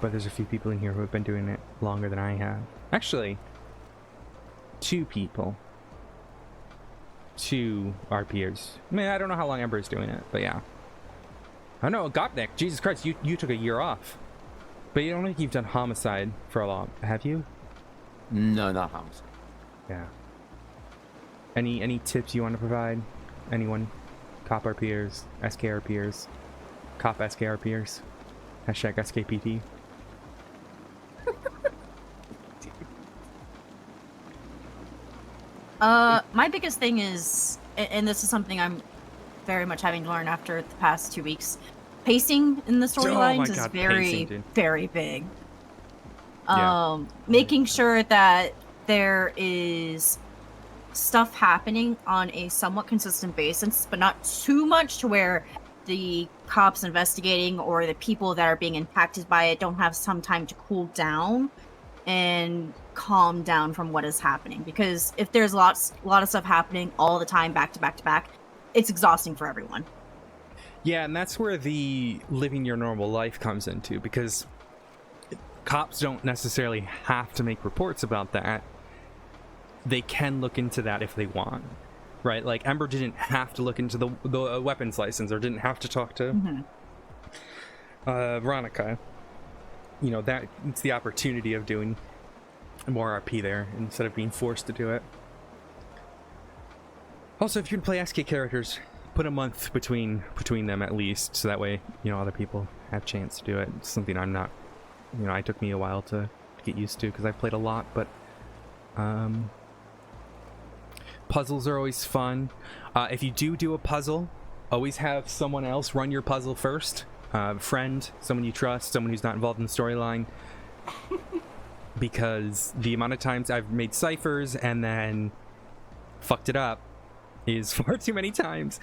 But there's a few people in here who have been doing it longer than I have. Actually, 2 people. 2 RPers. I mean, I don't know how long Ember's doing it, but yeah. I know, Gopnik, Jesus Christ, you took a year off. But you don't think you've done homicide for a long, have you? No, not homicide. Yeah. Any tips you want to provide? Anyone? Cop RPers, SKRPers, Cop SKRPers, hashtag SKPT. My biggest thing is, and this is something I'm very much having to learn after the past 2 weeks, pacing in the storylines is very big. Making sure that there is stuff happening on a somewhat consistent basis, but not too much to where the cops investigating or the people that are being impacted by it don't have some time to cool down and calm down from what is happening. Because if there's a lot of stuff happening all the time, back to back to back, it's exhausting for everyone. Yeah, and that's where the living your normal life comes into, because cops don't necessarily have to make reports about that. They can look into that if they want, right? Like, Ember didn't have to look into the weapons license, or didn't have to talk to Veronica. You know, that it's the opportunity of doing more RP there instead of being forced to do it. Also, if you're gonna play SK characters, put a month between them at least, so that way, you know, other people have a chance to do it. It's something I'm not, you know, it took me a while to get used to because I played a lot, but puzzles are always fun. If you do a puzzle, always have someone else run your puzzle first. Friend, someone you trust, someone who's not involved in the storyline. Because the amount of times I've made ciphers and then fucked it up is far too many times.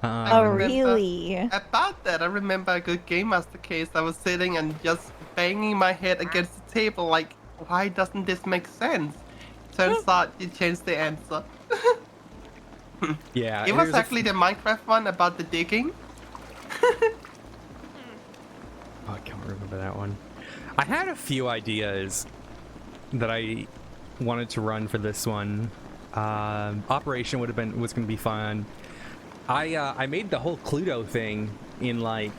I Oh, remember- really? About that, I remember a good Game Master case. I was sitting and just banging my head against the table like, why doesn't this make sense? Turns out you changed the answer. Yeah, It was actually the Minecraft one about the digging. Oh, I can't remember that one. I had a few ideas that I wanted to run for this one. Operation was going to be fun. I made the whole Cluedo thing in like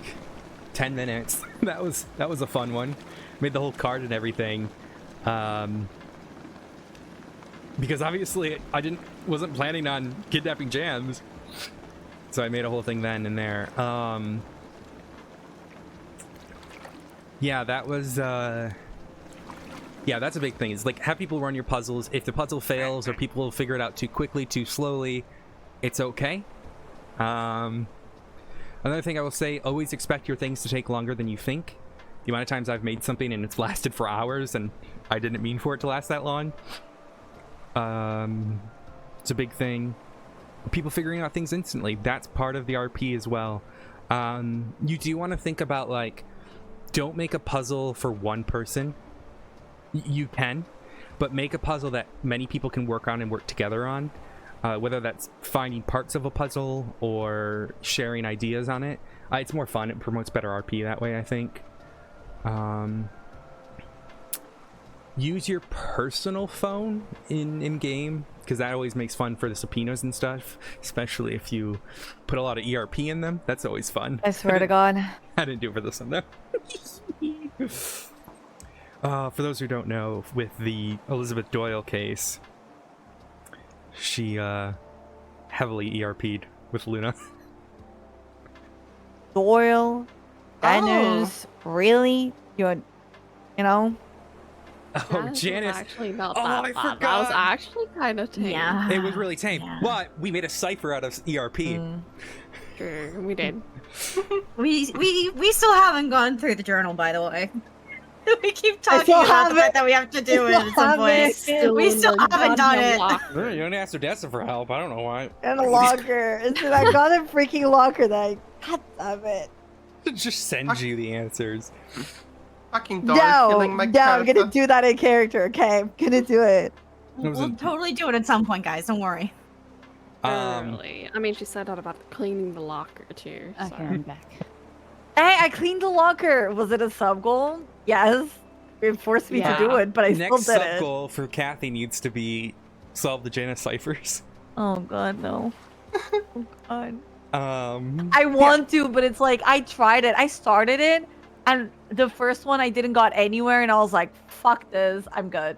10 minutes. that was a fun one. Made the whole card and everything. Because obviously I wasn't planning on kidnapping Jams, so I made a whole thing then and there. Yeah, that was yeah, that's a big thing. It's like, have people run your puzzles. If the puzzle fails or people figure it out too quickly, too slowly, it's okay. Another thing I will say, always expect your things to take longer than you think. The amount of times I've made something and it's lasted for hours and I didn't mean for it to last that long. It's a big thing. People figuring out things instantly, that's part of the RP as well. You do want to think about, like, don't make a puzzle for one person. You can, but make a puzzle that many people can work on and work together on. Whether that's finding parts of a puzzle or sharing ideas on it. It's more fun. It promotes better RP that way, I think. Use your personal phone in game, because that always makes fun for the subpoenas and stuff, especially if you put a lot of ERP in them. That's always fun. I swear to God. I didn't do it for this one, though. For those who don't know, with the Elizabeth Doyle case, she heavily ERP'd with Luna. Doyle, bad news, really? You know? Oh, Janice. Actually, not Oh, that I bad. forgot. That was actually kind of tame. Yeah. It was really tame, but we made a cipher out of ERP. Sure, we did. We still haven't gone through the journal, by the way. We keep talking still about the haven't- fact that we have to do it at some point. We still haven't done it. You don't ask Odessa for help. I don't know why. And a locker. I got a freaking locker that God damn it. Just send you the answers. Fucking dog No, killing my I'm character. gonna do that in character, okay? I'm gonna do it. We'll totally do it at some point, guys. Don't worry. Early. I mean, she said that about cleaning the locker too. So. Okay, I'm back. Hey, I cleaned the locker. Was it a sub goal? Yes. It forced me to do it, but I Next still did sub it. goal for Kathy needs to be solve the Janice ciphers. Oh God, no. Oh God. I I want to, but it's like I tried it. I started it, and the first one I didn't got anywhere, and I was like, "Fuck this, I'm good."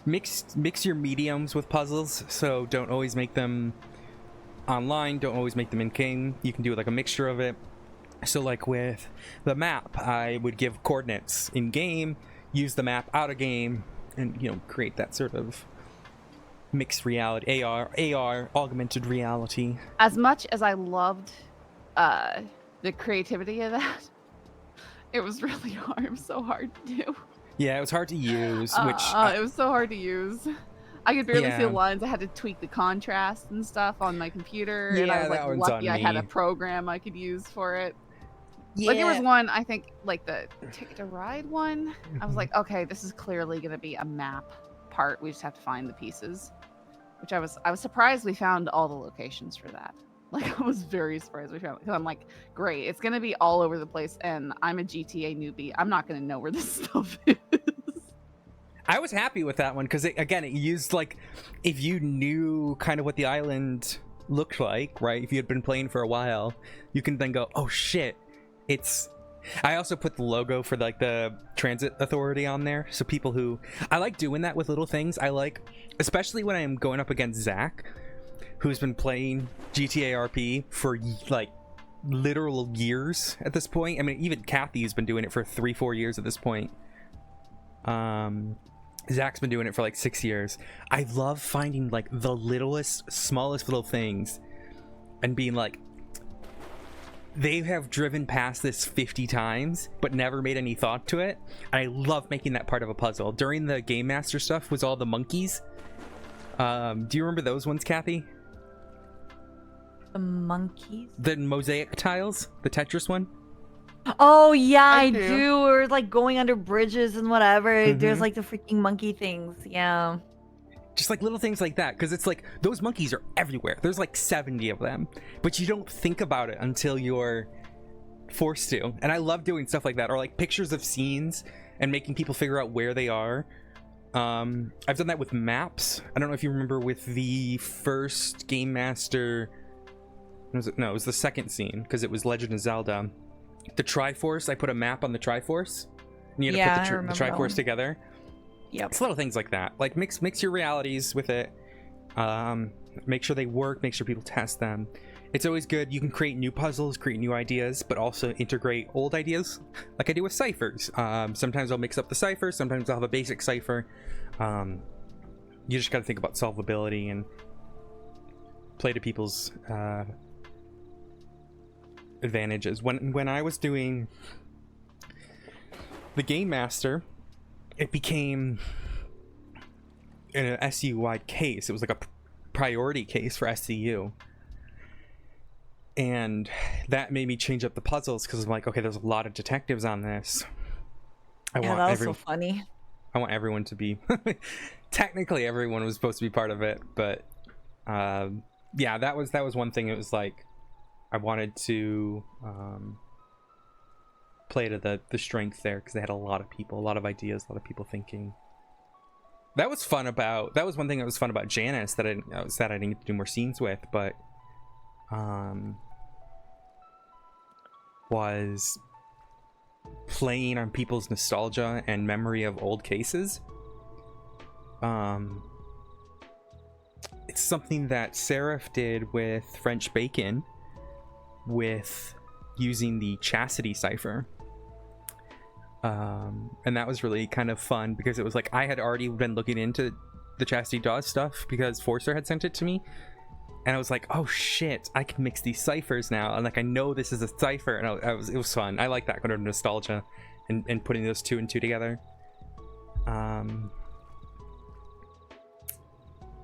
mix your mediums with puzzles, so don't always make them online, don't always make them in game. You can do like a mixture of it. So like with the map, I would give coordinates in game, use the map out of game, and create that sort of mixed reality, AR, augmented reality. As much as I loved the creativity of that, it was really hard. It was so hard to do. Yeah, it was hard to use, which it was so hard to use. I could barely see Yeah. the lines. I had to tweak the contrast and stuff on my computer, and Yeah, I was that like one's lucky on I had a me. program I could use for it. Like there was Yeah. one, I think, like the Ticket to Ride one. I was like, okay, this is clearly gonna be a map part. We just have to find the pieces. Which I was surprised we found all the locations for that. Like I was very surprised we found it because I'm like, great, it's gonna be all over the place, and I'm a GTA newbie. I'm not gonna know where this stuff is. I was happy with that one because it used, like, if you knew kind of what the island looked like, right? If you had been playing for a while, you can then go, oh shit, it's... I also put the logo for like the transit authority on there, so people who... I like doing that with little things. I like, especially when I'm going up against Zach, who's been playing GTA RP for like literal years at this point. I mean, even Kathy's been doing it for 3-4 years at this point. Zach's been doing it for like 6 years. I love finding like the littlest, smallest little things and being like, they have driven past this 50 times but never made any thought to it. I love making that part of a puzzle. During the Game Master stuff was all the monkeys. Do you remember those ones, Kathy? The monkeys? The mosaic tiles, the Tetris one. Oh yeah, I do. do. Or like going under bridges and whatever. Mhm. There's like the freaking monkey things. Yeah. Just like little things like that, because it's like those monkeys are everywhere. There's like 70 of them, but you don't think about it until you're forced to. And I love doing stuff like that, or like pictures of scenes and making people figure out where they are. I've done that with maps. I don't know if you remember with the first Game Master. It was the second scene because it was Legend of Zelda. The Triforce, I put a map on the Triforce, and you had to put the Triforce together. Yep. It's little things like that. Like mix your realities with it. Make sure they work. Make sure people test them. It's always good. You can create new puzzles, create new ideas, but also integrate old ideas, like I do with ciphers. Sometimes I'll mix up the ciphers. Sometimes I'll have a basic cipher. You just got to think about solvability and play to people's advantages. When I was doing the Game Master, it became an SU-wide case. It was like a priority case for SCU. And that made me change up the puzzles because I'm like, okay, there's a lot of detectives on this. That was so funny. I want everyone to be... Technically, everyone was supposed to be part of it, but yeah, that was one thing. It was like, I wanted to play to the strength there because they had a lot of people, a lot of ideas, a lot of people thinking. That was one thing that was fun about Janice that I was sad I didn't get to do more scenes with, but was playing on people's nostalgia and memory of old cases. It's something that Seraph did with French Bacon with using the Chastity cipher. And that was really kind of fun because it was like I had already been looking into the Chastity Dawes stuff because Forcer had sent it to me, and I was like, oh shit, I can mix these ciphers now, and like I know this is a cipher, and it was fun. I like that kind of nostalgia and putting those two and two together.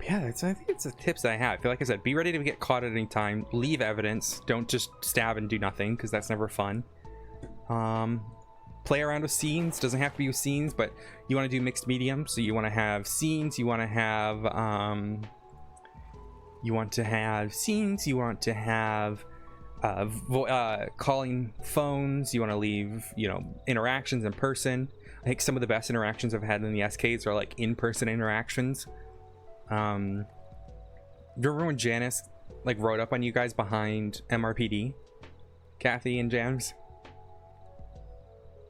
Yeah, I think it's the tips that I have. I feel like I said, be ready to get caught at any time. Leave evidence. Don't just stab and do nothing, because that's never fun. Play around with scenes. Doesn't have to be with scenes, but you want to do mixed medium. So you want to have scenes. You want to have calling phones. You want to leave, interactions in person. I think some of the best interactions I've had in the SKs are like in-person interactions. Do you remember when Janice like rode up on you guys behind MRPD, Kathy and Jams?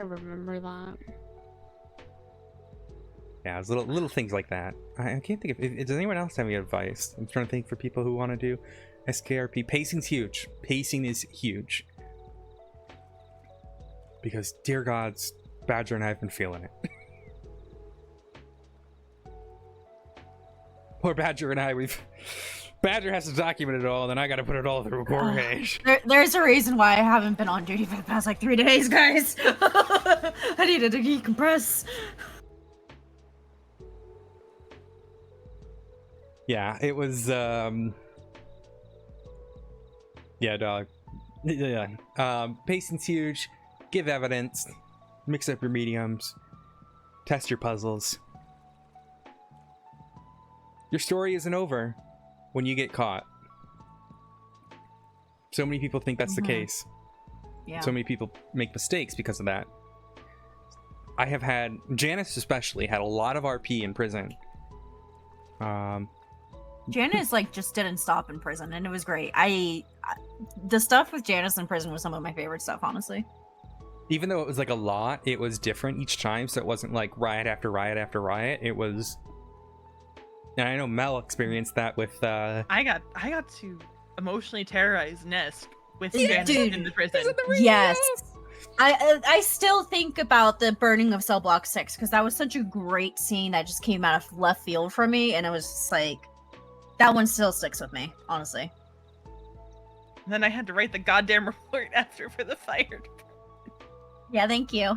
I remember that. Yeah, it's little things like that. I can't think of. Does anyone else have any advice? I'm trying to think for people who want to do SKRP. Pacing's huge. Pacing is huge. Because, dear gods, Badger and I have been feeling it. Poor Badger and I, Badger has to document it all, and then I gotta put it all through a court page. There's a reason why I haven't been on duty for the past like 3 days, guys. I needed to decompress. Yeah, it was, yeah, dog. Yeah. Pacing's huge. Give evidence. Mix up your mediums. Test your puzzles. Your story isn't over when you get caught. So many people think that's the case. Yeah. So many people make mistakes because of that. I have had, Janice especially, had a lot of RP in prison. Janice just didn't stop in prison, and it was great. The stuff with Janice in prison was some of my favorite stuff, honestly. Even though it was like a lot, it was different each time, so it wasn't like riot after riot after riot. It was, and I know Mel experienced that with. I got to emotionally terrorize Nesk with Janice in the prison. Yes. I still think about the burning of Cell Block 6 because that was such a great scene that just came out of left field for me, and it was just like, that one still sticks with me, honestly. And then I had to write the goddamn report after for the fire. Yeah, thank you.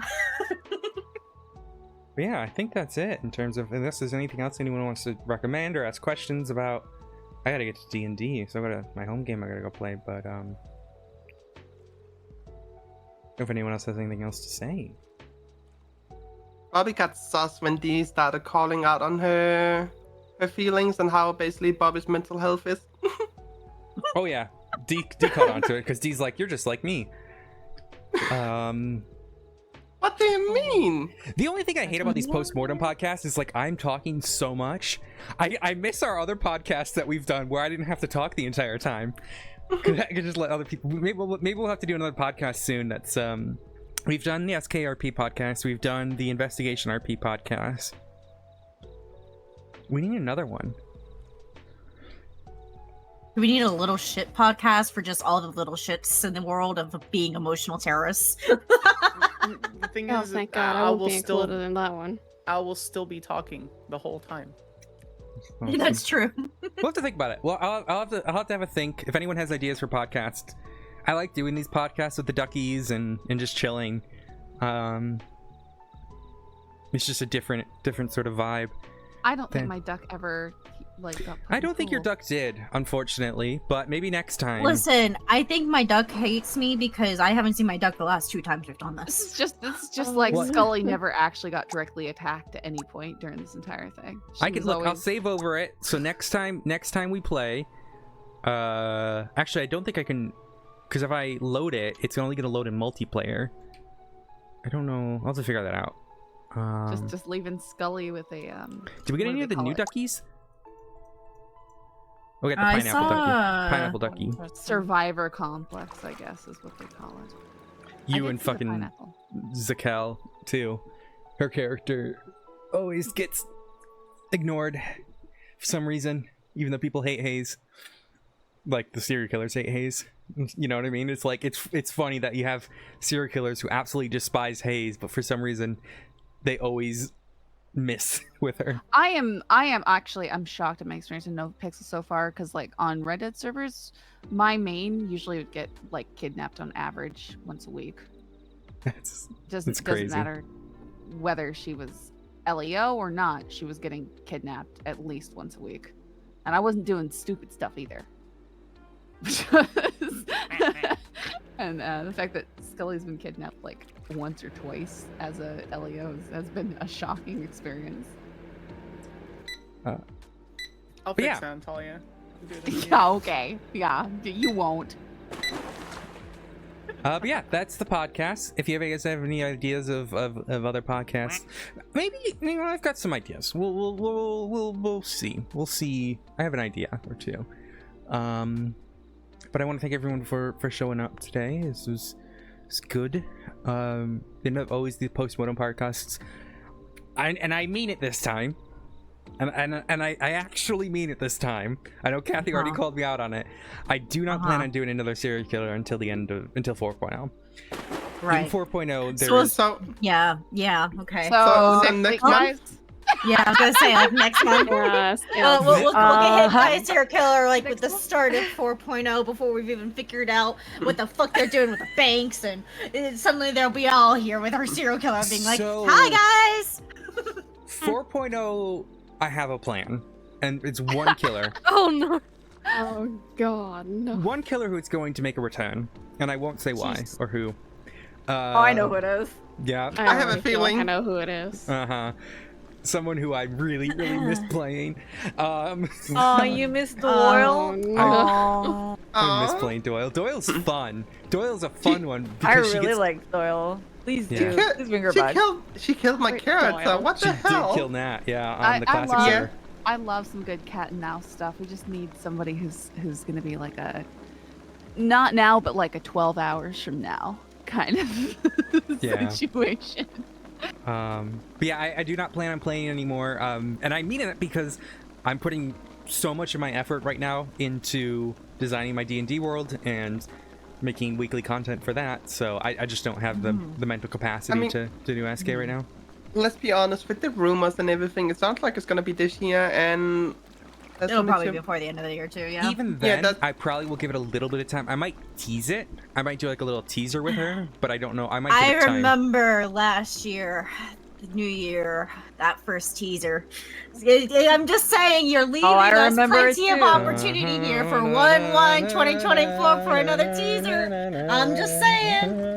But yeah, I think that's it in terms of, unless there's anything else anyone wants to recommend or ask questions about I gotta get to D&D, so I got my home game I gotta go play, but if anyone else has anything else to say. Bobby got sus when Dee started calling out on her feelings and how basically Bobby's mental health is. Oh yeah, D caught onto it because D's like, you're just like me. What do you mean? The only thing I hate about these post-mortem podcasts is like I'm talking so much. I miss our other podcasts that we've done where I didn't have to talk the entire time. I could just let other people. Maybe we'll have to do another podcast soon. That's we've done the SKRP podcast. We've done the Investigation RP podcast. We need another one. We need a little shit podcast for just all the little shits in the world of being emotional terrorists. The thing Oh, is, thank God, I won't be included in that one. I will still be talking the whole time. That's true. We'll have to think about it. Well, I'll have to have a think. If anyone has ideas for podcasts, I like doing these podcasts with the duckies and just chilling. It's just a different sort of vibe. I don't think my duck ever like got I don't think your duck did, unfortunately, but maybe next time. Listen, I think my duck hates me because I haven't seen my duck the last 2 times we've done this. This is just like What? Scully never actually got directly attacked at any point during this entire thing. I can look. I'll save over it. So next time we play. Actually, I don't think I can, because if I load it, it's only gonna load in multiplayer. I don't know. I'll have to figure that out. Just leaving Scully with a Did we get what any do of they the new call it? duckies? We got the pineapple ducky. Survivor complex, I guess, is what they call it. You and fucking Zakel too. Her character always gets ignored for some reason, even though people hate Hayes. Like the serial killers hate Hayes. You know what I mean? It's like it's funny that you have serial killers who absolutely despise Hayes, but for some reason they always miss with her. I am actually shocked at my experience in NoPixel so far, because like on Reddit servers, my main usually would get like kidnapped on average once a week. Doesn't matter whether she was LEO or not, she was getting kidnapped at least once a week. And I wasn't doing stupid stuff either. And the fact that Scully's been kidnapped like once or twice as a LEO has been a shocking experience. I'll fix that, Talia. Yeah, okay. Yeah, you won't. But yeah, that's the podcast. If you guys have any ideas of other podcasts, maybe I've got some ideas. We'll see. We'll see. I have an idea or two. But I want to thank everyone for showing up today. This was good. Always the Post-Mortem podcasts, and I mean it this time. And I actually mean it this time. I know Kathy already called me out on it. I do not plan on doing another serial killer until 4.0. Right. In 4.0, there's yeah, okay. So next month. Yeah, I was gonna say like next month. We'll get hit by a serial killer like with the start of 4.0 before we've even figured out what the fuck they're doing with the banks, and suddenly they'll be all here with our serial killer being like, "Hi guys." 4.0, I have a plan, and it's one killer. Oh no! Oh god, no! One killer who's going to make a return, and I won't say why or who. I know who it is. Yeah, I have a feeling. I know who it is. Someone who I really miss playing. Oh, you missed Doyle? I miss playing Doyle. Doyle's fun. Doyle's a fun one. I really like Doyle. Please do. Please bring her back. She killed my carrot, so what the hell? She did kill Nat, on the classic server. I love some good cat and mouse stuff. We just need somebody who's gonna be like a, not now, but like a 12 hours from now kind of situation. But yeah, I do not plan on playing anymore. And I mean it because I'm putting so much of my effort right now into designing my D&D world and making weekly content for that. So I just don't have the mental capacity to do SK right now. Let's be honest, with the rumors and everything, it sounds like it's gonna be this year, and it'll probably be before the end of the year too. Yeah. Even then, I probably will give it a little bit of time. I might tease it. I might do like a little teaser with her, but I don't know. I might. I remember last year, New Year, that first teaser. I'm just saying, you're leaving I us remember it plenty of too. opportunity here for 1/1/2024 for another teaser. I'm just saying.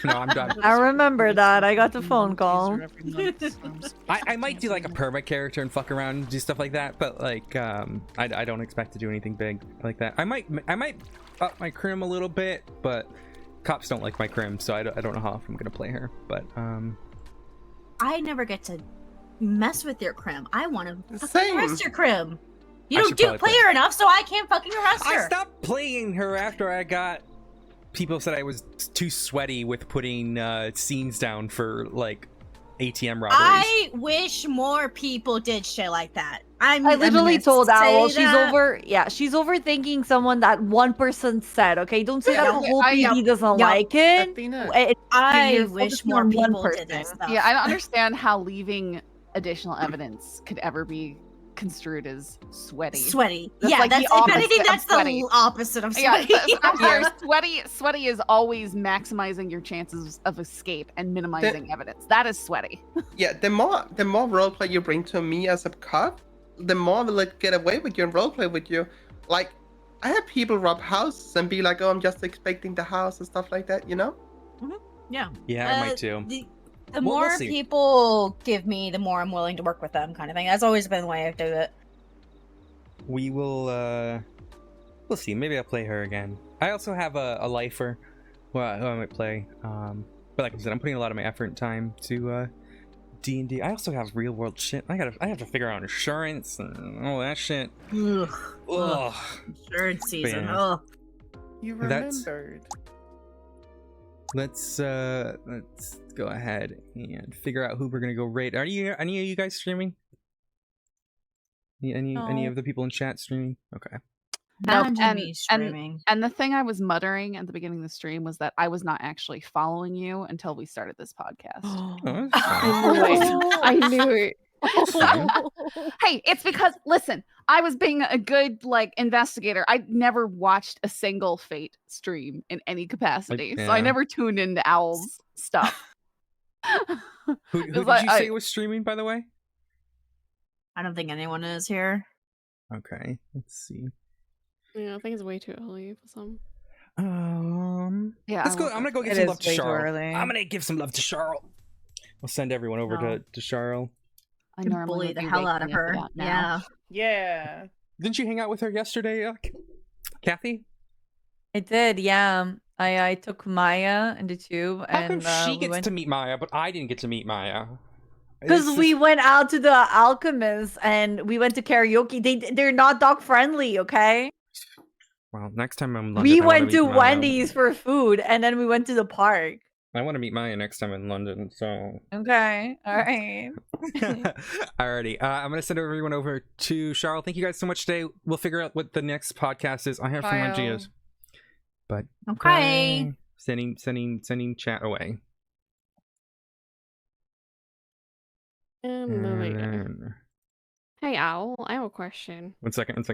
No, I'm done. I remember that. I got the phone call. I might do like a perma character and fuck around and do stuff like that, but like I don't expect to do anything big like that. I might up my crim a little bit, but cops don't like my crim, so I don't know how I'm gonna play her. But I never get to mess with your crim. I want to Same. arrest your crim. You I don't should do probably play play- her enough, so I can't fucking arrest her. I stopped playing her after I got people said I was too sweaty with putting scenes down for like ATM robberies. I wish more people did shit like that. I literally gonna told say Owl that. she's overthinking someone that one person said, okay? Don't say that the whole I- PD doesn't like it. I You're wish focusing more on one people did person. that stuff. Yeah, I don't understand how leaving additional evidence could ever be construed as sweaty. Sweaty. That's Yeah, like that's the if anything, opposite of that's sweaty. the opposite of Yeah, sweaty. I'm sorry, sweaty is always maximizing your chances of escape and minimizing evidence. That is sweaty. Yeah, the more roleplay you bring to me as a cop, the more will it get away with you and roleplay with you. Like, I have people rob houses and be like, "Oh, I'm just expecting the house" and stuff like that. You know? Yeah. Yeah, I might too. The We'll more see. people give me, the more I'm willing to work with them, kind of thing. That's always been the way I do it. We will we'll see. Maybe I'll play her again. I also have a lifer who I might play. But like I said, I'm putting a lot of my effort and time to D&D. I also have real world shit. I have to figure out insurance and all that shit. Ugh. Insurance season. Yeah. Ugh. You That's- remembered. Let's go ahead and figure out who we're gonna go raid. Are you any of you guys streaming? Any of the people in chat streaming? Okay. Imagine me streaming. And the thing I was muttering at the beginning of the stream was that I was not actually following you until we started this podcast. Oh, I knew it. Hey, it's because listen, I was being a good investigator. I never watched a single Fate stream in any capacity, so I yeah. never tuned into Owl's stuff. Who did like, you say was streaming, by the way? I don't think anyone is here. Okay, let's see. Yeah, I think it's way too early for some. Yeah, Let's go. I'm gonna go give It some is love to way too Charles. early. I'm gonna give some love to Charles. I'll send everyone over to Charles. I Can normally bully would the be hell out of waking up her. about now. Yeah. Yeah. Didn't you hang out with her yesterday, Kathy? I did, yeah. I took Maya in the tube, How come and she we gets went to meet Maya, but I didn't get to meet Maya? because It's we just- went out to the Alchemist and we went to karaoke. They're not dog friendly, okay? Well, next time I'm in London, We I wanna went to meet Maya. Wendy's for food, and then we went to the park. I want to meet Maya next time in London, so. Okay, all right. Alrighty, I'm gonna send everyone over to Charles. Thank you guys so much today. We'll figure out what the next podcast is. I have some Bye, ideas, but Okay. sending chat away. And Lily. And- Hey, Owl, I have a question. One second.